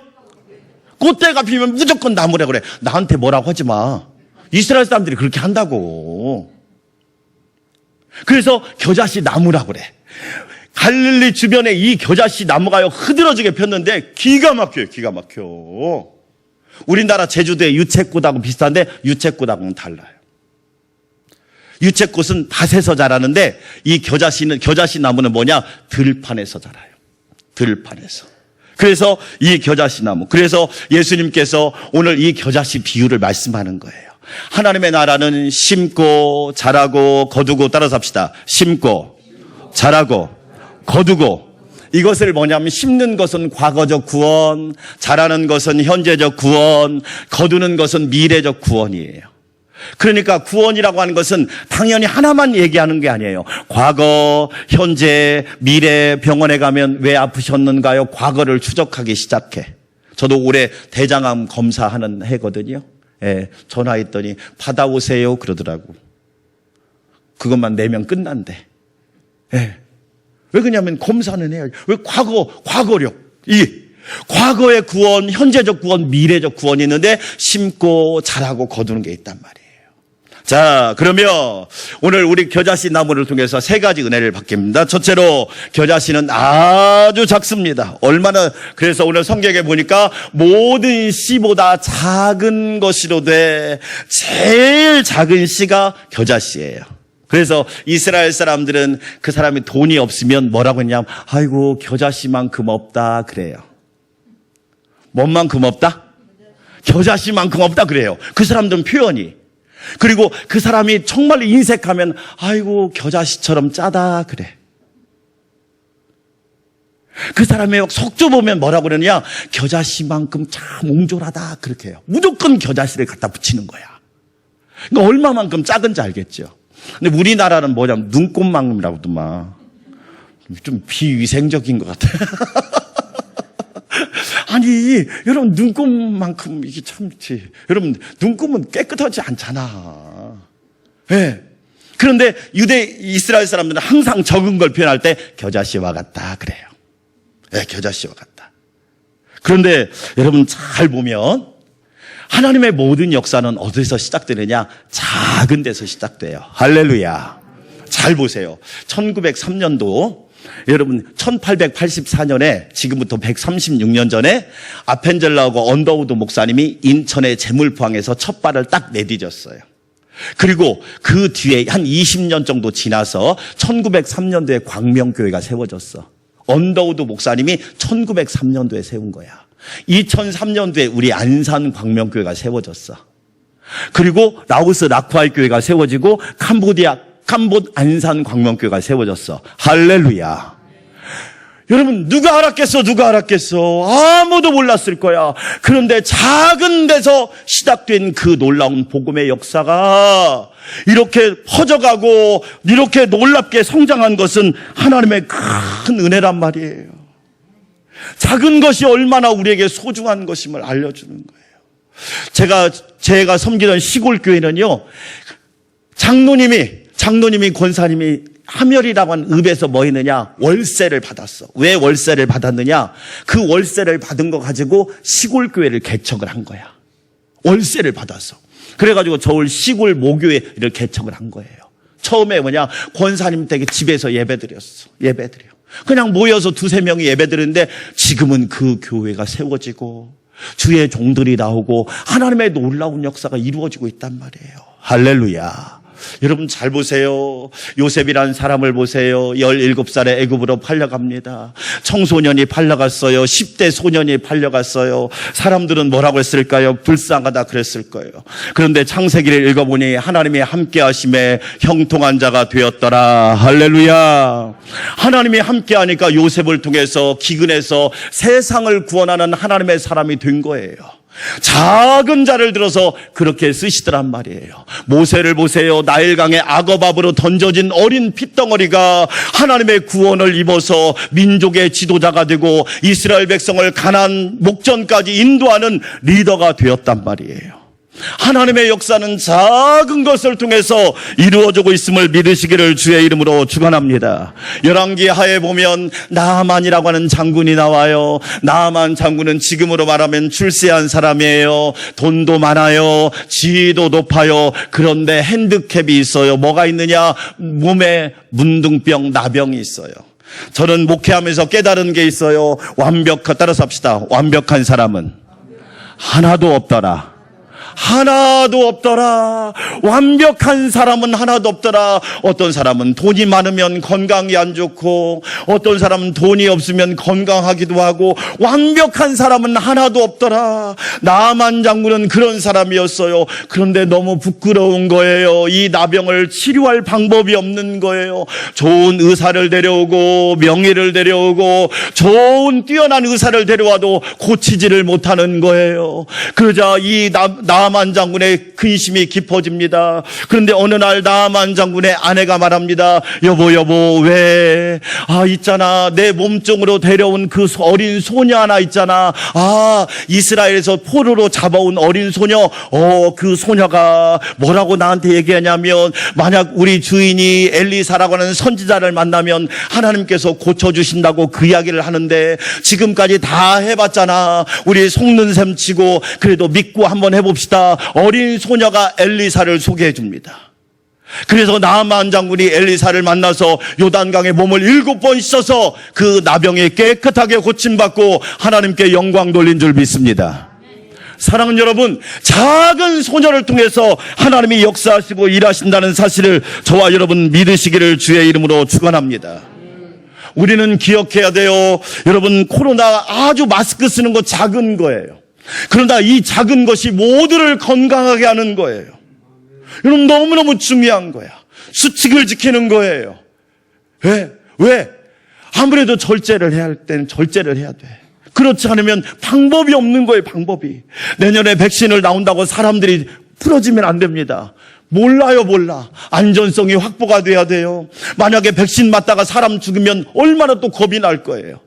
꽃대가 피면 무조건 나무라고 그래. 나한테 뭐라고 하지 마. 이스라엘 사람들이 그렇게 한다고. 그래서 겨자씨 나무라고 그래. 갈릴리 주변에 이 겨자씨 나무가요 흐드러지게 폈는데 기가 막혀요. 기가 막혀. 우리나라 제주도의 유채꽃하고 비슷한데 유채꽃하고는 달라요. 유채꽃은 밭에서 자라는데 이 겨자씨 나무는 뭐냐? 들판에서 자라요. 들판에서. 그래서 이 겨자씨 나무. 그래서 예수님께서 오늘 이 겨자씨 비유를 말씀하는 거예요. 하나님의 나라는 심고 자라고 거두고 따라서 합시다. 심고 자라고 거두고. 이것을 뭐냐면 심는 것은 과거적 구원, 자라는 것은 현재적 구원, 거두는 것은 미래적 구원이에요. 그러니까 구원이라고 하는 것은 당연히 하나만 얘기하는 게 아니에요. 과거, 현재, 미래. 병원에 가면 왜 아프셨는가요? 과거를 추적하기 시작해. 저도 올해 대장암 검사하는 해거든요. 예, 전화했더니 받아오세요 그러더라고. 그것만 내면 끝난대. 예. 왜 그러냐면 검사는 해야지. 왜 과거력. 과거의 구원, 현재적 구원, 미래적 구원이 있는데 심고 자라고 거두는 게 있단 말이에요. 자, 그러면 오늘 우리 겨자씨 나무를 통해서 3가지 은혜를 받습니다. 첫째로 겨자씨는 아주 작습니다. 얼마나, 그래서 오늘 성경에 보니까 모든 씨보다 작은 것이로되 제일 작은 씨가 겨자씨예요. 그래서 이스라엘 사람들은 그 사람이 돈이 없으면 뭐라고 했냐면 아이고 겨자씨만큼 없다 그래요. 뭔만큼 없다? 겨자씨만큼 없다 그래요. 그 사람들은 표현이. 그리고 그 사람이 정말 인색하면 아이고 겨자씨처럼 짜다 그래. 그 사람의 속 좁으면 뭐라고 그러냐? 겨자씨만큼 참 옹졸하다 그렇게 해요. 무조건 겨자씨를 갖다 붙이는 거야. 그러니까 얼마만큼 작은지 알겠죠. 근데 우리나라는 뭐냐면 눈꽃만큼이라고도 막 좀 비위생적인 것 같아요. 아니, 여러분, 눈곱만큼 이게 참지. 여러분, 눈곱은 깨끗하지 않잖아. 예. 그런데 이스라엘 사람들은 항상 적은 걸 표현할 때 겨자씨와 같다 그래요. 예, 겨자씨와 같다. 그런데 여러분 잘 보면 하나님의 모든 역사는 어디서 시작되느냐? 작은 데서 시작돼요. 할렐루야. 잘 보세요. 1903년도 여러분 1884년에 지금부터 136년 전에 아펜젤라하고 언더우드 목사님이 인천의 재물포항에서 첫 발을 딱 내디뎠어요. 그리고 그 뒤에 한 20년 정도 지나서 1903년도에 광명교회가 세워졌어. 언더우드 목사님이 1903년도에 세운 거야. 2003년도에 우리 안산 광명교회가 세워졌어. 그리고 라오스 라쿠아이 교회가 세워지고 캄보디 안산 광명교회가 세워졌어. 할렐루야. 여러분 누가 알았겠어? 아무도 몰랐을 거야. 그런데 작은 데서 시작된 그 놀라운 복음의 역사가 이렇게 퍼져가고 이렇게 놀랍게 성장한 것은 하나님의 큰 은혜란 말이에요. 작은 것이 얼마나 우리에게 소중한 것임을 알려주는 거예요. 제가 섬기던 시골 교회는요, 장로님이 권사님이 하멸이라고 하는 읍에서 뭐 했느냐? 월세를 받았어. 왜 월세를 받았느냐? 그 월세를 받은 거 가지고 시골 교회를 개척을 한 거야. 월세를 받았어. 그래가지고 서울 시골 모교회를 개척을 한 거예요. 처음에 권사님 댁에 집에서 예배드려. 그냥 모여서 2-3명이 예배드리는데 지금은 그 교회가 세워지고 주의 종들이 나오고 하나님의 놀라운 역사가 이루어지고 있단 말이에요. 할렐루야. 여러분 잘 보세요. 요셉이라는 사람을 보세요. 17살에 애굽으로 팔려갑니다. 청소년이 팔려갔어요. 10대 소년이 팔려갔어요. 사람들은 뭐라고 했을까요? 불쌍하다 그랬을 거예요. 그런데 창세기를 읽어보니 하나님이 함께 하심에 형통한 자가 되었더라. 할렐루야. 하나님이 함께 하니까 요셉을 통해서 기근에서 세상을 구원하는 하나님의 사람이 된 거예요. 작은 자를 들어서 그렇게 쓰시더란 말이에요. 모세를 보세요. 나일강에 악어밥으로 던져진 어린 핏덩어리가 하나님의 구원을 입어서 민족의 지도자가 되고 이스라엘 백성을 가나안 목전까지 인도하는 리더가 되었단 말이에요. 하나님의 역사는 작은 것을 통해서 이루어지고 있음을 믿으시기를 주의 이름으로 축원합니다. 열왕기 하에 보면 나아만이라고 하는 장군이 나와요. 나아만 장군은 지금으로 말하면 출세한 사람이에요. 돈도 많아요. 지위도 높아요. 그런데 핸디캡이 있어요. 뭐가 있느냐? 몸에 문둥병, 나병이 있어요. 저는 목회하면서 깨달은 게 있어요. 따라서 합시다. 완벽한 사람은 하나도 없더라. 완벽한 사람은 하나도 없더라. 어떤 사람은 돈이 많으면 건강이 안 좋고 어떤 사람은 돈이 없으면 건강하기도 하고 완벽한 사람은 하나도 없더라. 나아만 장군은 그런 사람이었어요. 그런데 너무 부끄러운 거예요. 이 나병을 치료할 방법이 없는 거예요. 좋은 의사를 데려오고 명의를 데려오고 좋은 뛰어난 의사를 데려와도 고치지를 못하는 거예요. 그러자 이 나아만 장군의 근심이 깊어집니다. 그런데 어느 날 나아만 장군의 아내가 말합니다. 여보 왜? 있잖아, 내 몸종으로 데려온 그 어린 소녀 하나 있잖아. 이스라엘에서 포로로 잡아온 어린 소녀. 그 소녀가 뭐라고 나한테 얘기하냐면 만약 우리 주인이 엘리사라고 하는 선지자를 만나면 하나님께서 고쳐주신다고 그 이야기를 하는데 지금까지 다 해봤잖아. 우리 속는 셈 치고 그래도 믿고 한번 해봅시다. 어린 소녀가 엘리사를 소개해 줍니다. 그래서 나아만 장군이 엘리사를 만나서 요단강에 몸을 7번 씻어서 그 나병이 깨끗하게 고침받고 하나님께 영광 돌린 줄 믿습니다. 사랑하는 여러분, 작은 소녀를 통해서 하나님이 역사하시고 일하신다는 사실을 저와 여러분 믿으시기를 주의 이름으로 축원합니다. 우리는 기억해야 돼요. 여러분, 코로나 아주 마스크 쓰는 거 작은 거예요. 그러나 이 작은 것이 모두를 건강하게 하는 거예요. 여러분, 너무너무 중요한 거야. 수칙을 지키는 거예요. 왜? 아무래도 절제를 해야 할 때는 절제를 해야 돼. 그렇지 않으면 방법이 없는 거예요. 방법이. 내년에 백신을 나온다고 사람들이 풀어지면 안 됩니다. 몰라. 안전성이 확보가 돼야 돼요. 만약에 백신 맞다가 사람 죽으면 얼마나 또 겁이 날 거예요.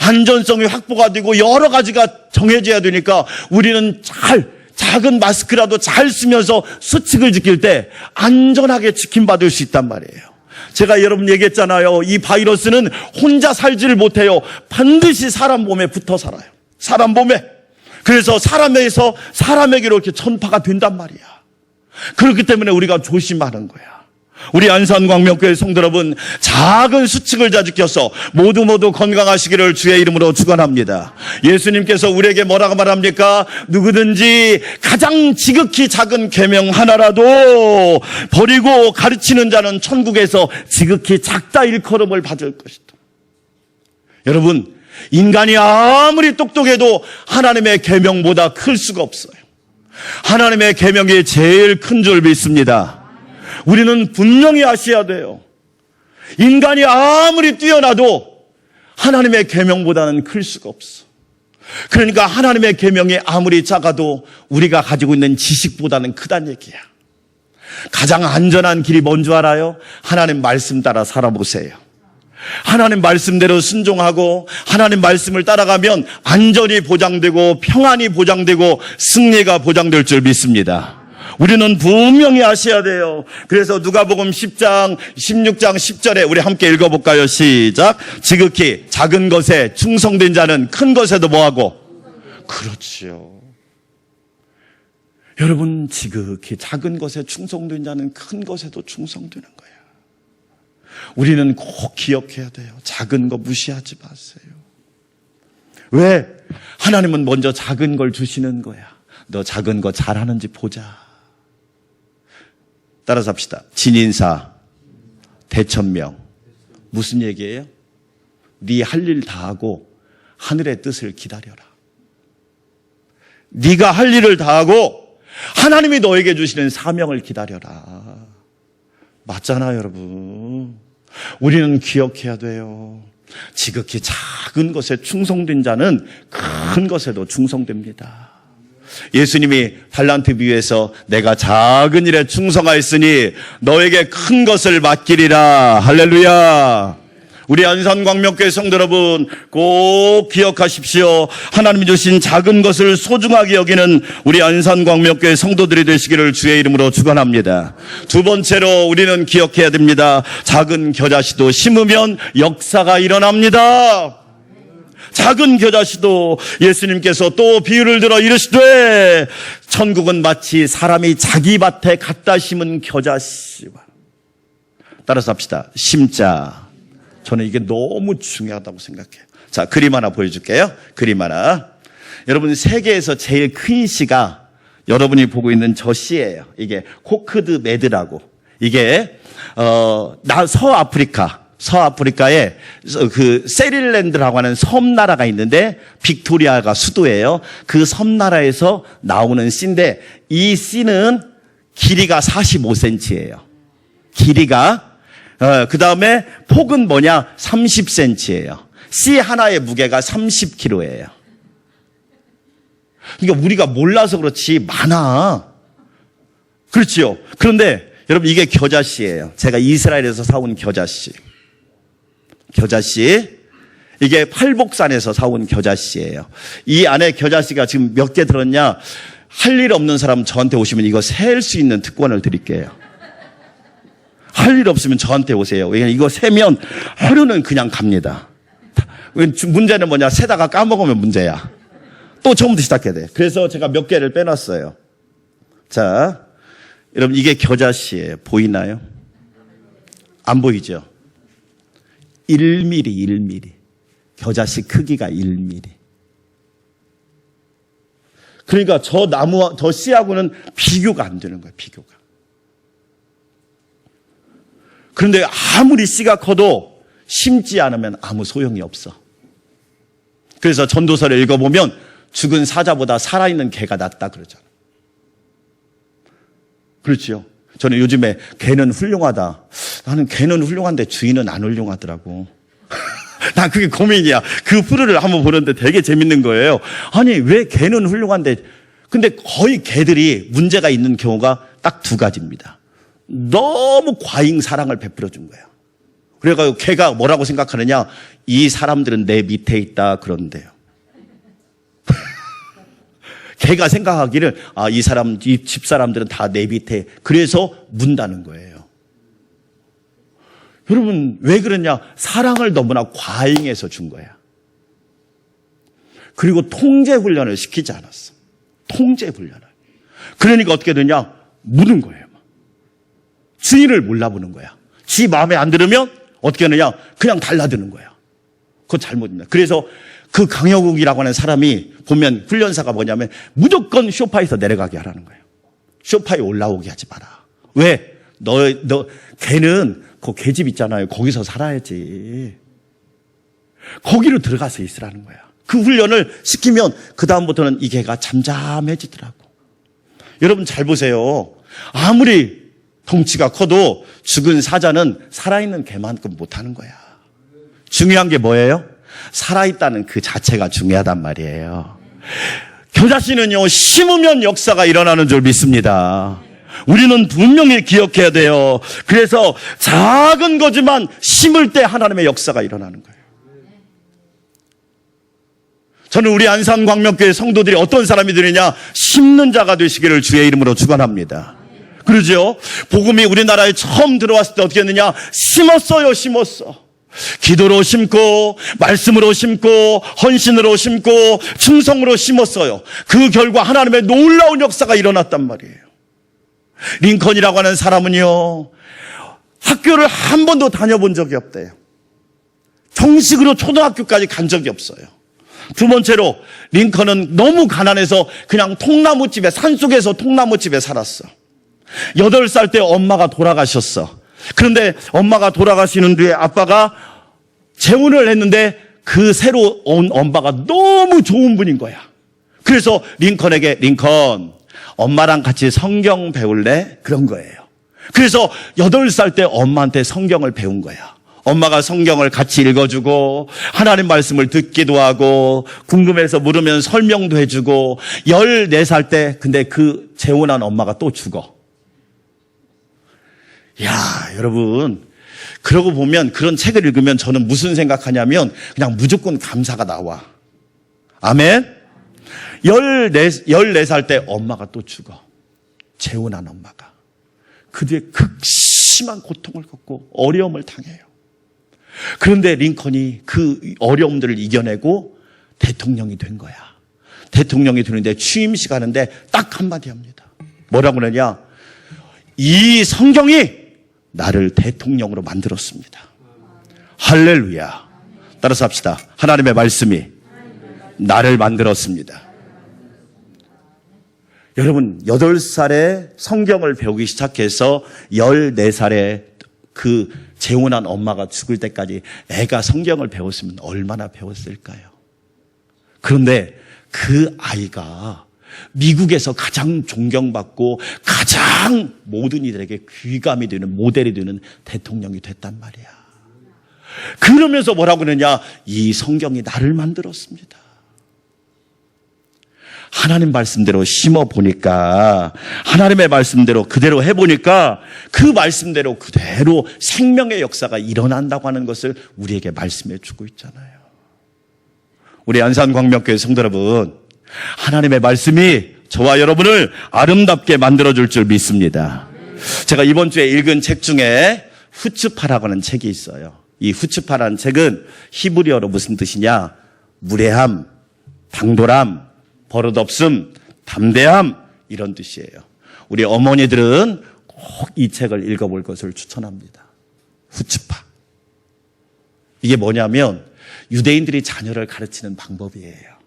안전성이 확보가 되고 여러 가지가 정해져야 되니까 우리는 작은 마스크라도 잘 쓰면서 수칙을 지킬 때 안전하게 지킴받을 수 있단 말이에요. 제가 여러분 얘기했잖아요. 이 바이러스는 혼자 살지를 못해요. 반드시 사람 몸에 붙어 살아요. 사람 몸에. 그래서 사람에서 사람에게로 이렇게 전파가 된단 말이야. 그렇기 때문에 우리가 조심하는 거야. 우리 안산광명교회 성도 여러분, 작은 수칙을 잘 지켜서 모두 건강하시기를 주의 이름으로 축원합니다. 예수님께서 우리에게 뭐라고 말합니까? 누구든지 가장 지극히 작은 계명 하나라도 버리고 가르치는 자는 천국에서 지극히 작다 일컬음을 받을 것이다. 여러분, 인간이 아무리 똑똑해도 하나님의 계명보다 클 수가 없어요. 하나님의 계명이 제일 큰 줄 믿습니다. 우리는 분명히 아셔야 돼요. 인간이 아무리 뛰어나도 하나님의 계명보다는 클 수가 없어. 그러니까 하나님의 계명이 아무리 작아도 우리가 가지고 있는 지식보다는 크다는 얘기야. 가장 안전한 길이 뭔 줄 알아요? 하나님 말씀 따라 살아보세요. 하나님 말씀대로 순종하고 하나님 말씀을 따라가면 안전이 보장되고 평안이 보장되고 승리가 보장될 줄 믿습니다. 우리는 분명히 아셔야 돼요. 그래서 누가복음 10장 16장 10절에 우리 함께 읽어볼까요? 시작. 지극히 작은 것에 충성된 자는 큰 것에도 뭐하고? 그렇지요. 여러분, 지극히 작은 것에 충성된 자는 큰 것에도 충성되는 거예요. 우리는 꼭 기억해야 돼요. 작은 거 무시하지 마세요. 왜? 하나님은 먼저 작은 걸 주시는 거야. 너 작은 거 잘하는지 보자. 따라서 합시다. 진인사, 대천명. 무슨 얘기예요? 네 할 일 다 하고 하늘의 뜻을 기다려라. 네가 할 일을 다 하고 하나님이 너에게 주시는 사명을 기다려라. 맞잖아요, 여러분. 우리는 기억해야 돼요. 지극히 작은 것에 충성된 자는 큰 것에도 충성됩니다. 예수님이 달란트 비유에서 내가 작은 일에 충성하였으니 너에게 큰 것을 맡기리라. 할렐루야. 우리 안산광명교회 성도 여러분, 꼭 기억하십시오. 하나님이 주신 작은 것을 소중하게 여기는 우리 안산광명교회 성도들이 되시기를 주의 이름으로 축원합니다. 두 번째로 우리는 기억해야 됩니다. 작은 겨자씨도 심으면 역사가 일어납니다. 작은 겨자씨도 예수님께서 또 비유를 들어 이르시되 천국은 마치 사람이 자기 밭에 갖다 심은 겨자씨와. 따라서 합시다. 심자. 저는 이게 너무 중요하다고 생각해요. 자, 그림 하나 보여줄게요. 그림 하나. 여러분, 세계에서 제일 큰 씨가 여러분이 보고 있는 저 씨예요. 이게 코크드 메드라고. 이게 서아프리카에 그 세릴랜드라고 하는 섬나라가 있는데 빅토리아가 수도예요. 그 섬나라에서 나오는 씨인데 이 씨는 길이가 45cm예요. 길이가. 그 다음에 폭은 뭐냐? 30cm예요. 씨 하나의 무게가 30kg예요. 그러니까 우리가 몰라서 그렇지 많아. 그렇지요. 그런데 여러분, 이게 겨자씨예요. 제가 이스라엘에서 사온 겨자씨. 이게 팔복산에서 사온 겨자씨예요. 이 안에 겨자씨가 지금 몇 개 들었냐? 할 일 없는 사람 저한테 오시면 이거 셀 수 있는 특권을 드릴게요. 할 일 없으면 저한테 오세요. 왜냐면 이거 세면 하루는 그냥 갑니다. 문제는 뭐냐? 세다가 까먹으면 문제야. 또 처음부터 시작해야 돼. 그래서 제가 몇 개를 빼놨어요. 자, 여러분, 이게 겨자씨예요. 보이나요? 안 보이죠? 1mm. 겨자씨 크기가 1mm. 그러니까 저 나무와 저 씨하고는 비교가 안 되는 거예요. 비교가. 그런데 아무리 씨가 커도 심지 않으면 아무 소용이 없어. 그래서 전도서를 읽어보면 죽은 사자보다 살아있는 개가 낫다 그러잖아. 그렇지요. 저는 요즘에 개는 훌륭하다. 나는 개는 훌륭한데 주인은 안 훌륭하더라고. 난 그게 고민이야. 그 프로를 한번 보는데 되게 재밌는 거예요. 아니, 왜 개는 훌륭한데. 근데 거의 개들이 문제가 있는 경우가 딱 두 가지입니다. 너무 과잉 사랑을 베풀어 준 거예요. 그래가지고 걔가 뭐라고 생각하느냐? 이 사람들은 내 밑에 있다 그런대요. 걔가 생각하기를 이 집 사람들은 다 내 밑에, 그래서 문다는 거예요. 여러분 왜 그러냐? 사랑을 너무나 과잉해서 준 거야. 그리고 통제 훈련을 시키지 않았어. 통제 훈련을. 그러니까 어떻게 되냐? 무는 거예요. 주인을 몰라보는 거야. 지 마음에 안 들으면 어떻게 하느냐? 그냥 달라드는 거야. 그거 잘못입니다. 그래서 그 강영욱이라고 하는 사람이 보면 훈련사가 뭐냐면 무조건 소파에서 내려가게 하라는 거예요. 소파에 올라오게 하지 마라. 왜? 걔는 그 걔집 있잖아요. 거기서 살아야지. 거기로 들어가서 있으라는 거야. 그 훈련을 시키면 그다음부터는 이 개가 잠잠해지더라고. 여러분 잘 보세요. 아무리 덩치가 커도 죽은 사자는 살아있는 개만큼 못하는 거야. 중요한 게 뭐예요? 살아있다는 그 자체가 중요하단 말이에요. 겨자씨는요, 심으면 역사가 일어나는 줄 믿습니다. 우리는 분명히 기억해야 돼요. 그래서 작은 거지만 심을 때 하나님의 역사가 일어나는 거예요. 저는 우리 안산광명교회 성도들이 어떤 사람이 되느냐? 심는 자가 되시기를 주의 이름으로 축원합니다. 그러죠? 복음이 우리나라에 처음 들어왔을 때 어떻게 했느냐? 심었어. 기도로 심고, 말씀으로 심고, 헌신으로 심고, 충성으로 심었어요. 그 결과 하나님의 놀라운 역사가 일어났단 말이에요. 링컨이라고 하는 사람은요, 학교를 한 번도 다녀본 적이 없대요. 정식으로 초등학교까지 간 적이 없어요. 두 번째로 링컨은 너무 가난해서 그냥 통나무집에, 산속에서 통나무집에 살았어. 8살 때 엄마가 돌아가셨어. 그런데 엄마가 돌아가시는 뒤에 아빠가 재혼을 했는데 그 새로 온 엄마가 너무 좋은 분인 거야. 그래서 링컨에게, 링컨, 엄마랑 같이 성경 배울래? 그런 거예요. 그래서 8살 때 엄마한테 성경을 배운 거야. 엄마가 성경을 같이 읽어주고 하나님 말씀을 듣기도 하고 궁금해서 물으면 설명도 해주고 14살 때 근데 그 재혼한 엄마가 또 죽어. 야, 여러분, 그러고 보면 그런 책을 읽으면 저는 무슨 생각하냐면 그냥 무조건 감사가 나와. 아멘? 14살 때 엄마가 또 죽어. 재혼한 엄마가. 그 뒤에 극심한 고통을 겪고 어려움을 당해요. 그런데 링컨이 그 어려움들을 이겨내고 대통령이 된 거야. 대통령이 되는데 취임식 하는데 딱 한마디 합니다. 뭐라고 그러냐? 이 성경이 나를 대통령으로 만들었습니다. 할렐루야. 따라서 합시다. 하나님의 말씀이 나를 만들었습니다. 여러분 8살에 성경을 배우기 시작해서 14살에 그 재혼한 엄마가 죽을 때까지 애가 성경을 배웠으면 얼마나 배웠을까요? 그런데 그 아이가 미국에서 가장 존경받고 가장 모든 이들에게 귀감이 되는 모델이 되는 대통령이 됐단 말이야. 그러면서 뭐라고 그러냐? 이 성경이 나를 만들었습니다. 하나님 말씀대로 심어보니까 하나님의 말씀대로 그대로 해보니까 그 말씀대로 그대로 생명의 역사가 일어난다고 하는 것을 우리에게 말씀해 주고 있잖아요. 우리 안산광명교회 성도 여러분, 하나님의 말씀이 저와 여러분을 아름답게 만들어줄 줄 믿습니다. 제가 이번 주에 읽은 책 중에 후츠파라고 하는 책이 있어요. 이 후츠파라는 책은 히브리어로 무슨 뜻이냐? 무례함, 당돌함, 버릇없음, 담대함 이런 뜻이에요. 우리 어머니들은 꼭 이 책을 읽어볼 것을 추천합니다. 후츠파. 이게 뭐냐면 유대인들이 자녀를 가르치는 방법이에요.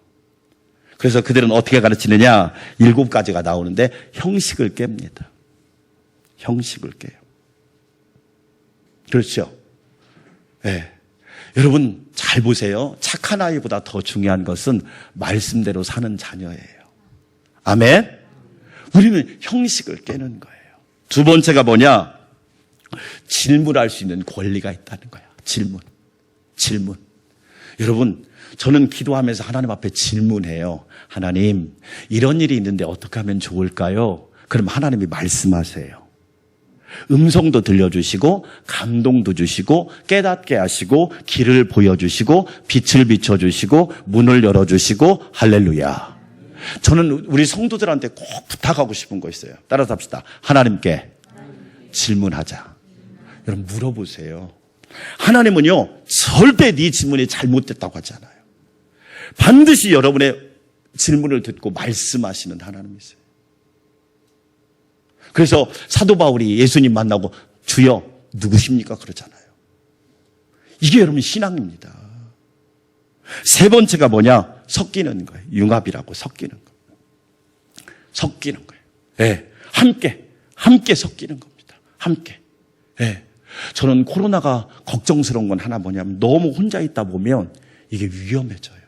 그래서 그들은 어떻게 가르치느냐? 7가지가 나오는데 형식을 깹니다. 형식을 깨요. 그렇죠? 네. 여러분 잘 보세요. 착한 아이보다 더 중요한 것은 말씀대로 사는 자녀예요. 아멘? 우리는 형식을 깨는 거예요. 두 번째가 뭐냐? 질문할 수 있는 권리가 있다는 거야. 질문. 여러분, 저는 기도하면서 하나님 앞에 질문해요. 하나님, 이런 일이 있는데 어떻게 하면 좋을까요? 그럼 하나님이 말씀하세요. 음성도 들려주시고 감동도 주시고 깨닫게 하시고 길을 보여주시고 빛을 비춰주시고 문을 열어주시고 할렐루야. 저는 우리 성도들한테 꼭 부탁하고 싶은 거 있어요. 따라서 합시다. 하나님께 질문하자. 여러분 물어보세요. 하나님은요 절대 네 질문이 잘못됐다고 하지 않아요. 반드시 여러분의 질문을 듣고 말씀하시는 하나님이세요. 그래서 사도 바울이 예수님 만나고 주여 누구십니까? 그러잖아요. 이게 여러분 신앙입니다. 세 번째가 뭐냐? 섞이는 거예요. 융합이라고 섞이는 거. 섞이는 거예요. 네. 함께 섞이는 겁니다. 함께. 네. 저는 코로나가 걱정스러운 건 하나 뭐냐면 너무 혼자 있다 보면 이게 위험해져요.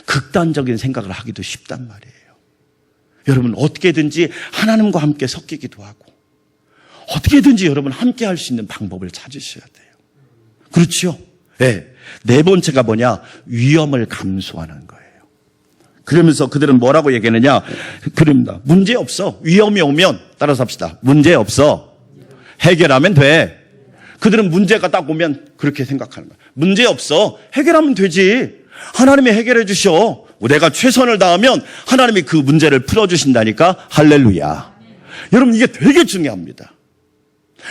극단적인 생각을 하기도 쉽단 말이에요. 여러분 어떻게든지 하나님과 함께 섞이기도 하고 어떻게든지 여러분 함께 할 수 있는 방법을 찾으셔야 돼요. 그렇죠? 네. 네 번째가 뭐냐? 위험을 감수하는 거예요. 그러면서 그들은 뭐라고 얘기하느냐? 그럽니다. 문제 없어. 위험이 오면 따라서 합시다. 문제 없어. 해결하면 돼. 그들은 문제가 딱 오면 그렇게 생각하는 거예요. 문제 없어. 해결하면 되지. 하나님이 해결해 주셔. 내가 최선을 다하면 하나님이 그 문제를 풀어주신다니까. 할렐루야. 여러분 이게 되게 중요합니다.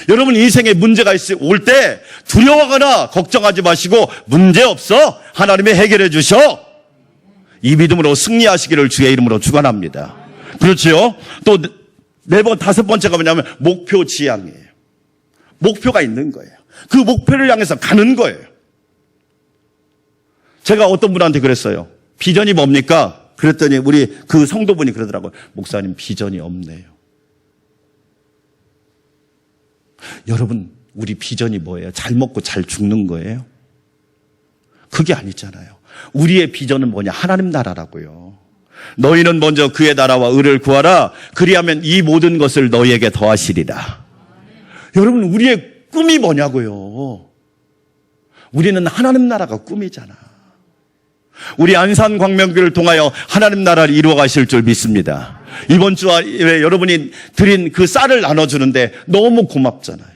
여러분 인생에 문제가 올 때 두려워하거나 걱정하지 마시고 문제 없어. 하나님이 해결해 주셔. 이 믿음으로 승리하시기를 주의 이름으로 축원합니다. 그렇죠? 또 다섯 번째가 뭐냐면 목표 지향이에요. 목표가 있는 거예요. 그 목표를 향해서 가는 거예요. 제가 어떤 분한테 그랬어요. 비전이 뭡니까? 그랬더니 우리 그 성도분이 그러더라고요. 목사님 비전이 없네요. 여러분 우리 비전이 뭐예요? 잘 먹고 잘 죽는 거예요? 그게 아니잖아요. 우리의 비전은 뭐냐? 하나님 나라라고요. 너희는 먼저 그의 나라와 의를 구하라. 그리하면 이 모든 것을 너희에게 더하시리라. 여러분 우리의 꿈이 뭐냐고요? 우리는 하나님 나라가 꿈이잖아. 우리 안산광명교를 통하여 하나님 나라를 이루어 가실 줄 믿습니다. 이번 주에 여러분이 드린 그 쌀을 나눠주는데 너무 고맙잖아요.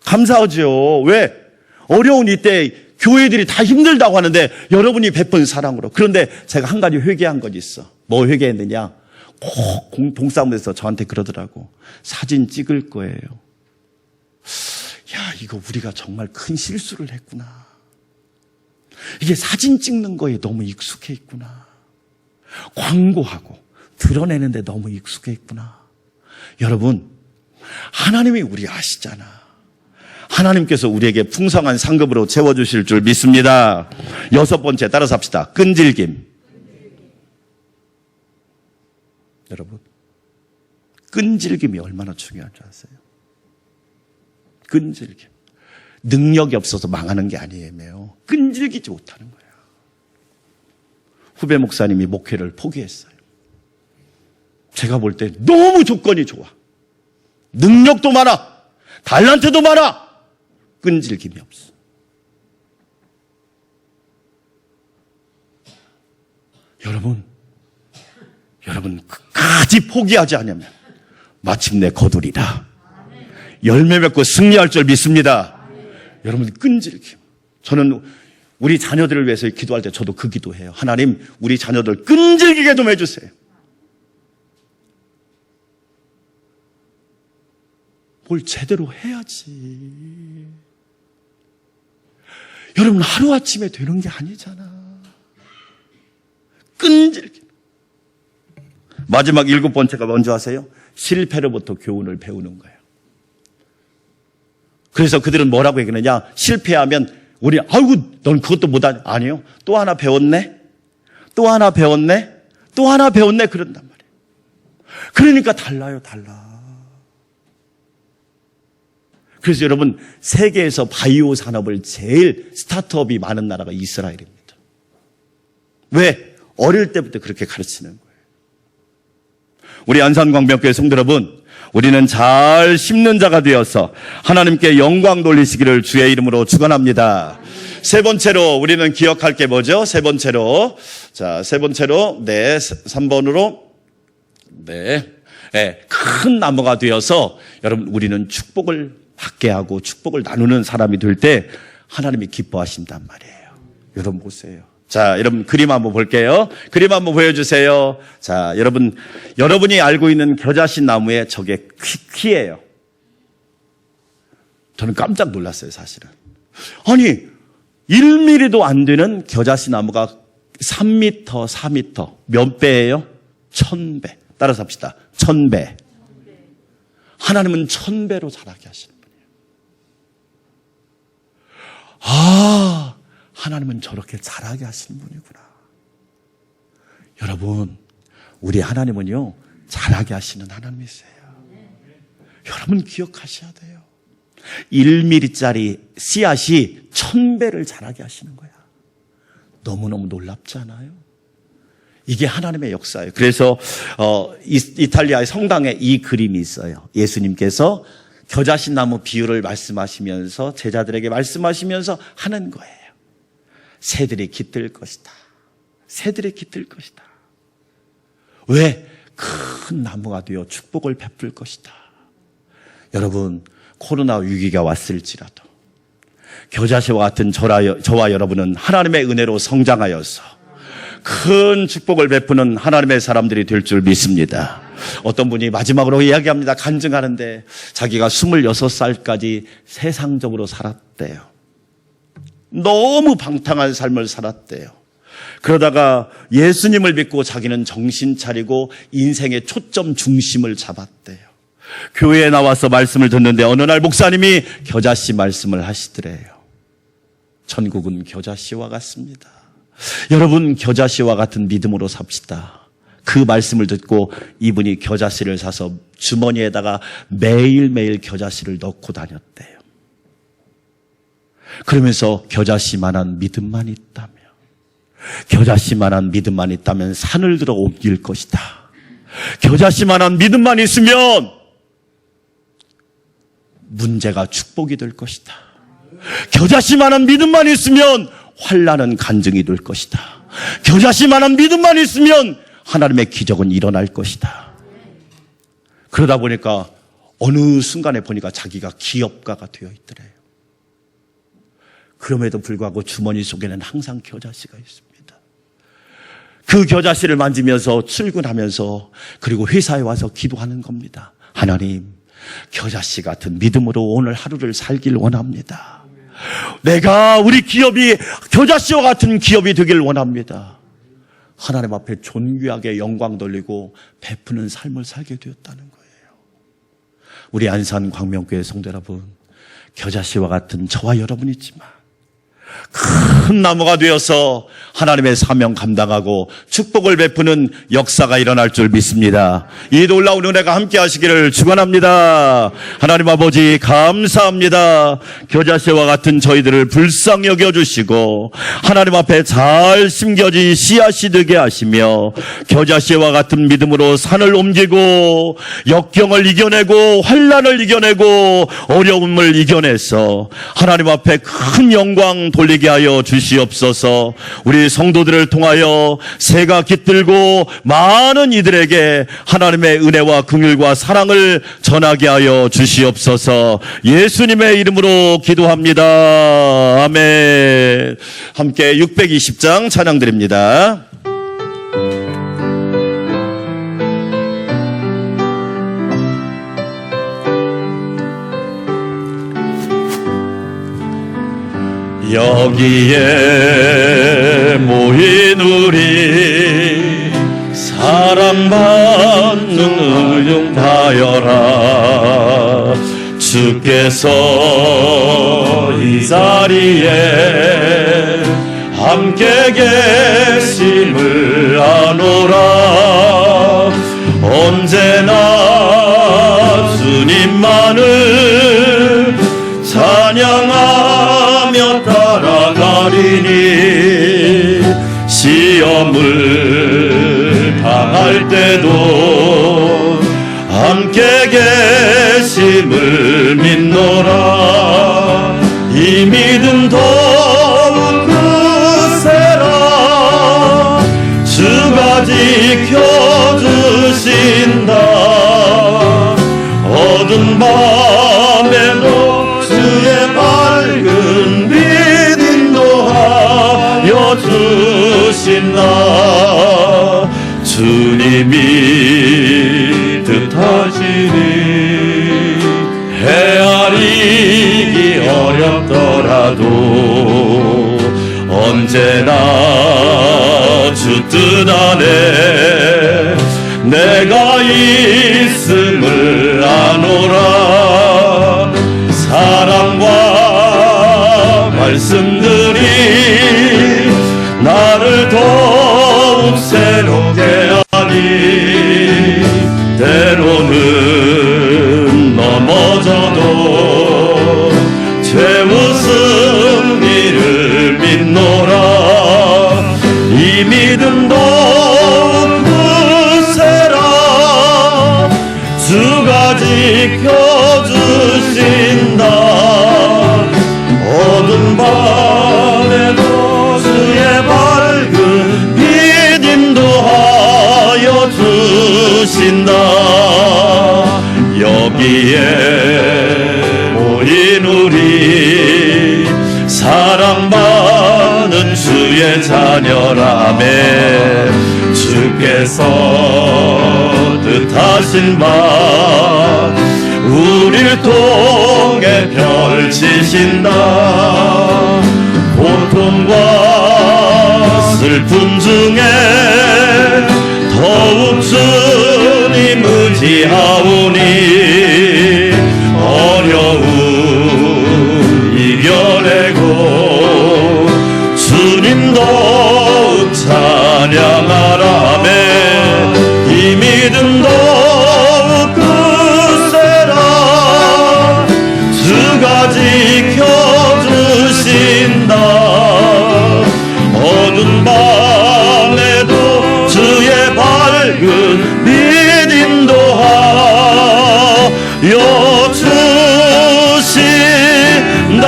감사하죠. 왜? 어려운 이때 교회들이 다 힘들다고 하는데 여러분이 베푼 사랑으로. 그런데 제가 한 가지 회개한 것 있어. 뭐 회개했느냐? 꼭 동사무소에서 저한테 그러더라고. 사진 찍을 거예요. 야, 이거 우리가 정말 큰 실수를 했구나. 이게 사진 찍는 거에 너무 익숙해 있구나. 광고하고 드러내는데 너무 익숙해 있구나. 여러분, 하나님이 우리 아시잖아. 하나님께서 우리에게 풍성한 상급으로 채워주실 줄 믿습니다. 여섯 번째 따라서 합시다. 끈질김. 여러분, 끈질김이 얼마나 중요한 줄 아세요? 끈질김. 능력이 없어서 망하는 게 아니에요. 끈질기지 못하는 거야. 후배 목사님이 목회를 포기했어요. 제가 볼 때 너무 조건이 좋아. 능력도 많아. 달란트도 많아. 끈질김이 없어. 여러분 끝까지 포기하지 않으면 마침내 거두리라. 열매 맺고 승리할 줄 믿습니다. 여러분 끈질김. 저는 우리 자녀들을 위해서 기도할 때 저도 그 기도해요. 하나님 우리 자녀들 끈질기게 좀 해주세요. 뭘 제대로 해야지. 여러분 하루아침에 되는 게 아니잖아. 끈질김. 마지막 일곱 번째가 뭔지 아세요? 실패로부터 교훈을 배우는 거예요. 그래서 그들은 뭐라고 얘기하느냐? 실패하면 우리 아이고 넌 그것도 못하냐? 아니요. 또 하나 배웠네. 또 하나 배웠네. 또 하나 배웠네. 그런단 말이에요. 그러니까 달라요. 달라. 그래서 여러분 세계에서 바이오 산업을 제일 스타트업이 많은 나라가 이스라엘입니다. 왜? 어릴 때부터 그렇게 가르치는 거예요. 우리 안산광명교회 성도 여러분, 우리는 잘 심는 자가 되어서 하나님께 영광 돌리시기를 주의 이름으로 축원합니다. 세 번째로 우리는 기억할 게 뭐죠? 세 번째로 3번으로 큰 큰 나무가 되어서 여러분 우리는 축복을 받게 하고 축복을 나누는 사람이 될 때 하나님이 기뻐하신단 말이에요. 여러분 보세요. 자, 여러분 그림 한번 볼게요. 그림 한번 보여주세요. 자, 여러분이 알고 있는 겨자씨 나무의 저게 키예요. 저는 깜짝 놀랐어요, 사실은. 아니, 1mm도 안 되는 겨자씨 나무가 3m, 4m. 몇 배예요? 1000배. 따라서 합시다. 1000배. 하나님은 1000배로 자라게 하시는 분이에요. 아, 하나님은 저렇게 자라게 하시는 분이구나. 여러분, 우리 하나님은요, 자라게 하시는 하나님이세요. 여러분 기억하셔야 돼요. 1mm짜리 씨앗이 1000배를 자라게 하시는 거야. 너무너무 놀랍지 않아요? 이게 하나님의 역사예요. 그래서 이탈리아의 성당에 이 그림이 있어요. 예수님께서 겨자씨 나무 비유를 말씀하시면서 제자들에게 말씀하시면서 하는 거예요. 새들이 깃들 것이다. 새들이 깃들 것이다. 왜? 큰 나무가 되어 축복을 베풀 것이다. 여러분, 코로나 위기가 왔을지라도 겨자씨와 같은 저와 여러분은 하나님의 은혜로 성장하여서 큰 축복을 베푸는 하나님의 사람들이 될 줄 믿습니다. 어떤 분이 마지막으로 이야기합니다. 간증하는데 자기가 26살까지 세상적으로 살았대요. 너무 방탕한 삶을 살았대요. 그러다가 예수님을 믿고 자기는 정신 차리고 인생의 초점 중심을 잡았대요. 교회에 나와서 말씀을 듣는데 어느 날 목사님이 겨자씨 말씀을 하시더래요. 천국은 겨자씨와 같습니다. 여러분 겨자씨와 같은 믿음으로 삽시다. 그 말씀을 듣고 이분이 겨자씨를 사서 주머니에다가 매일매일 겨자씨를 넣고 다녔대요. 그러면서 겨자씨만한 믿음만 있다면, 겨자씨만한 믿음만 있다면 산을 들어 옮길 것이다. 겨자씨만한 믿음만 있으면 문제가 축복이 될 것이다. 겨자씨만한 믿음만 있으면 환난은 간증이 될 것이다. 겨자씨만한 믿음만 있으면 하나님의 기적은 일어날 것이다. 그러다 보니까 어느 순간에 보니까 자기가 기업가가 되어 있더래요. 그럼에도 불구하고 주머니 속에는 항상 겨자씨가 있습니다. 그 겨자씨를 만지면서 출근하면서 그리고 회사에 와서 기도하는 겁니다. 하나님, 겨자씨 같은 믿음으로 오늘 하루를 살길 원합니다. 내가 우리 기업이 겨자씨와 같은 기업이 되길 원합니다. 하나님 앞에 존귀하게 영광 돌리고 베푸는 삶을 살게 되었다는 거예요. 우리 안산 광명교회 성도 여러분, 겨자씨와 같은 저와 여러분이지만 큰 나무가 되어서 하나님의 사명 감당하고 축복을 베푸는 역사가 일어날 줄 믿습니다. 이 놀라운 은혜가 함께 하시기를 축원합니다. 하나님 아버지 감사합니다. 겨자씨와 같은 저희들을 불쌍히 여겨주시고 하나님 앞에 잘 심겨진 씨앗이 되게 하시며 겨자씨와 같은 믿음으로 산을 옮기고 역경을 이겨내고 환난을 이겨내고 어려움을 이겨내서 하나님 앞에 큰 영광 돌리게 하여 주시옵소서. 우리 성도들을 통하여 새가 깃들고 많은 이들에게 하나님의 은혜와 긍휼과 사랑을 전하게 하여 주시옵소서. 예수님의 이름으로 기도합니다. 아멘. 함께 620장 찬양 드립니다. 여기에 모인 우리 사랑받는 의용하여라. 주께서 이 자리에 함께 계심을 아노라. 언제나 주님만을 찬양하며 따라가리니 시험을 당할 때도 함께 계심을 믿노라. 이 믿음 더욱 크세라. 주가 지켜주신다. 주님이 뜻하시니 헤아리기 어렵더라도 언제나 주 뜻 안에 내가 있음을 아노라. 사랑과 말씀들이 나를 더욱 새롭게 하니 때로는 넘어져도 최후 승리를 믿노라. 이 믿음 더욱 굳세라. 주가 지켜주신다. 어두운 밤에도 주의 밝은 빛 인도하여 주신다. 여기에 모인 우리 사랑받는 주의 자녀라매 주께서 뜻하신 바 우리를 통해 펼치신다. 고통과 슬픔 중에 더욱 주님 의지하오니 어려움 이겨내고 주님 더욱 찬양하라매 이 믿음 더욱 굳세라. 주가 지켜주신다. 어두운 밤에도 주의 밝은 빛 인도하여 주신다.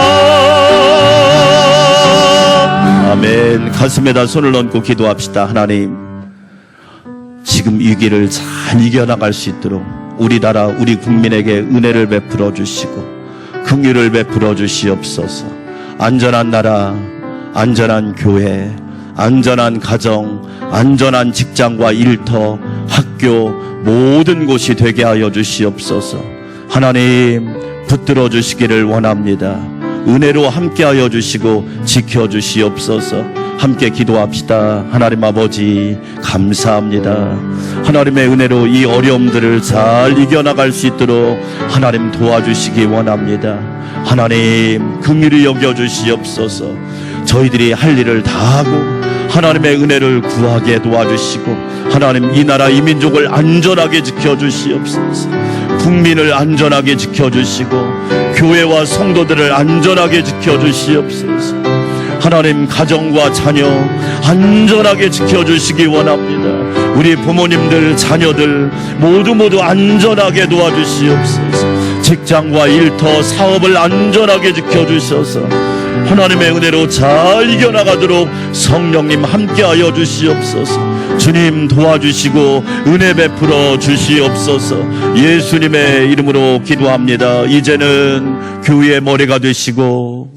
아멘. 가슴에다 손을 얹고 기도합시다. 하나님, 지금 위기를 잘 이겨나갈 수 있도록 우리 나라 우리 국민에게 은혜를 베풀어 주시고 긍휼을 베풀어 주시옵소서. 안전한 나라, 안전한 교회, 안전한 가정, 안전한 직장과 일터, 학교 모든 곳이 되게 하여 주시옵소서. 하나님 붙들어 주시기를 원합니다. 은혜로 함께하여 주시고 지켜주시옵소서. 함께 기도합시다. 하나님 아버지 감사합니다. 하나님의 은혜로 이 어려움들을 잘 이겨나갈 수 있도록 하나님 도와주시기 원합니다. 하나님 긍휼히 여겨주시옵소서. 저희들이 할 일을 다 하고 하나님의 은혜를 구하게 도와주시고 하나님 이 나라 이 민족을 안전하게 지켜주시옵소서. 국민을 안전하게 지켜주시고 교회와 성도들을 안전하게 지켜주시옵소서. 하나님 가정과 자녀 안전하게 지켜주시기 원합니다. 우리 부모님들 자녀들 모두 안전하게 도와주시옵소서. 직장과 일터 사업을 안전하게 지켜주셔서 하나님의 은혜로 잘 이겨나가도록 성령님 함께하여 주시옵소서. 주님 도와주시고 은혜 베풀어 주시옵소서. 예수님의 이름으로 기도합니다. 이제는 교회의 머리가 되시고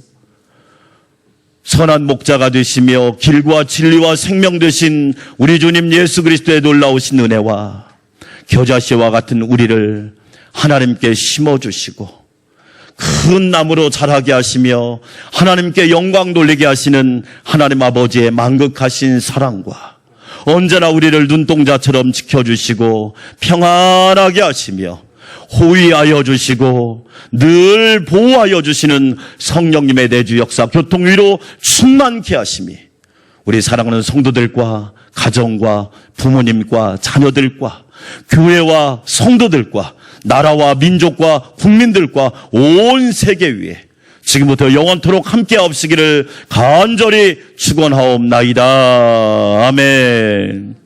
선한 목자가 되시며 길과 진리와 생명 되신 우리 주님 예수 그리스도의 놀라우신 은혜와 겨자씨와 같은 우리를 하나님께 심어주시고 큰 나무로 자라게 하시며 하나님께 영광 돌리게 하시는 하나님 아버지의 만극하신 사랑과 언제나 우리를 눈동자처럼 지켜주시고 평안하게 하시며 호위하여 주시고 늘 보호하여 주시는 성령님의 내주 역사 교통위로 충만케 하심이 우리 사랑하는 성도들과 가정과 부모님과 자녀들과 교회와 성도들과 나라와 민족과 국민들과 온 세계 위에 지금부터 영원토록 함께 하옵시기를 간절히 축원하옵나이다. 아멘.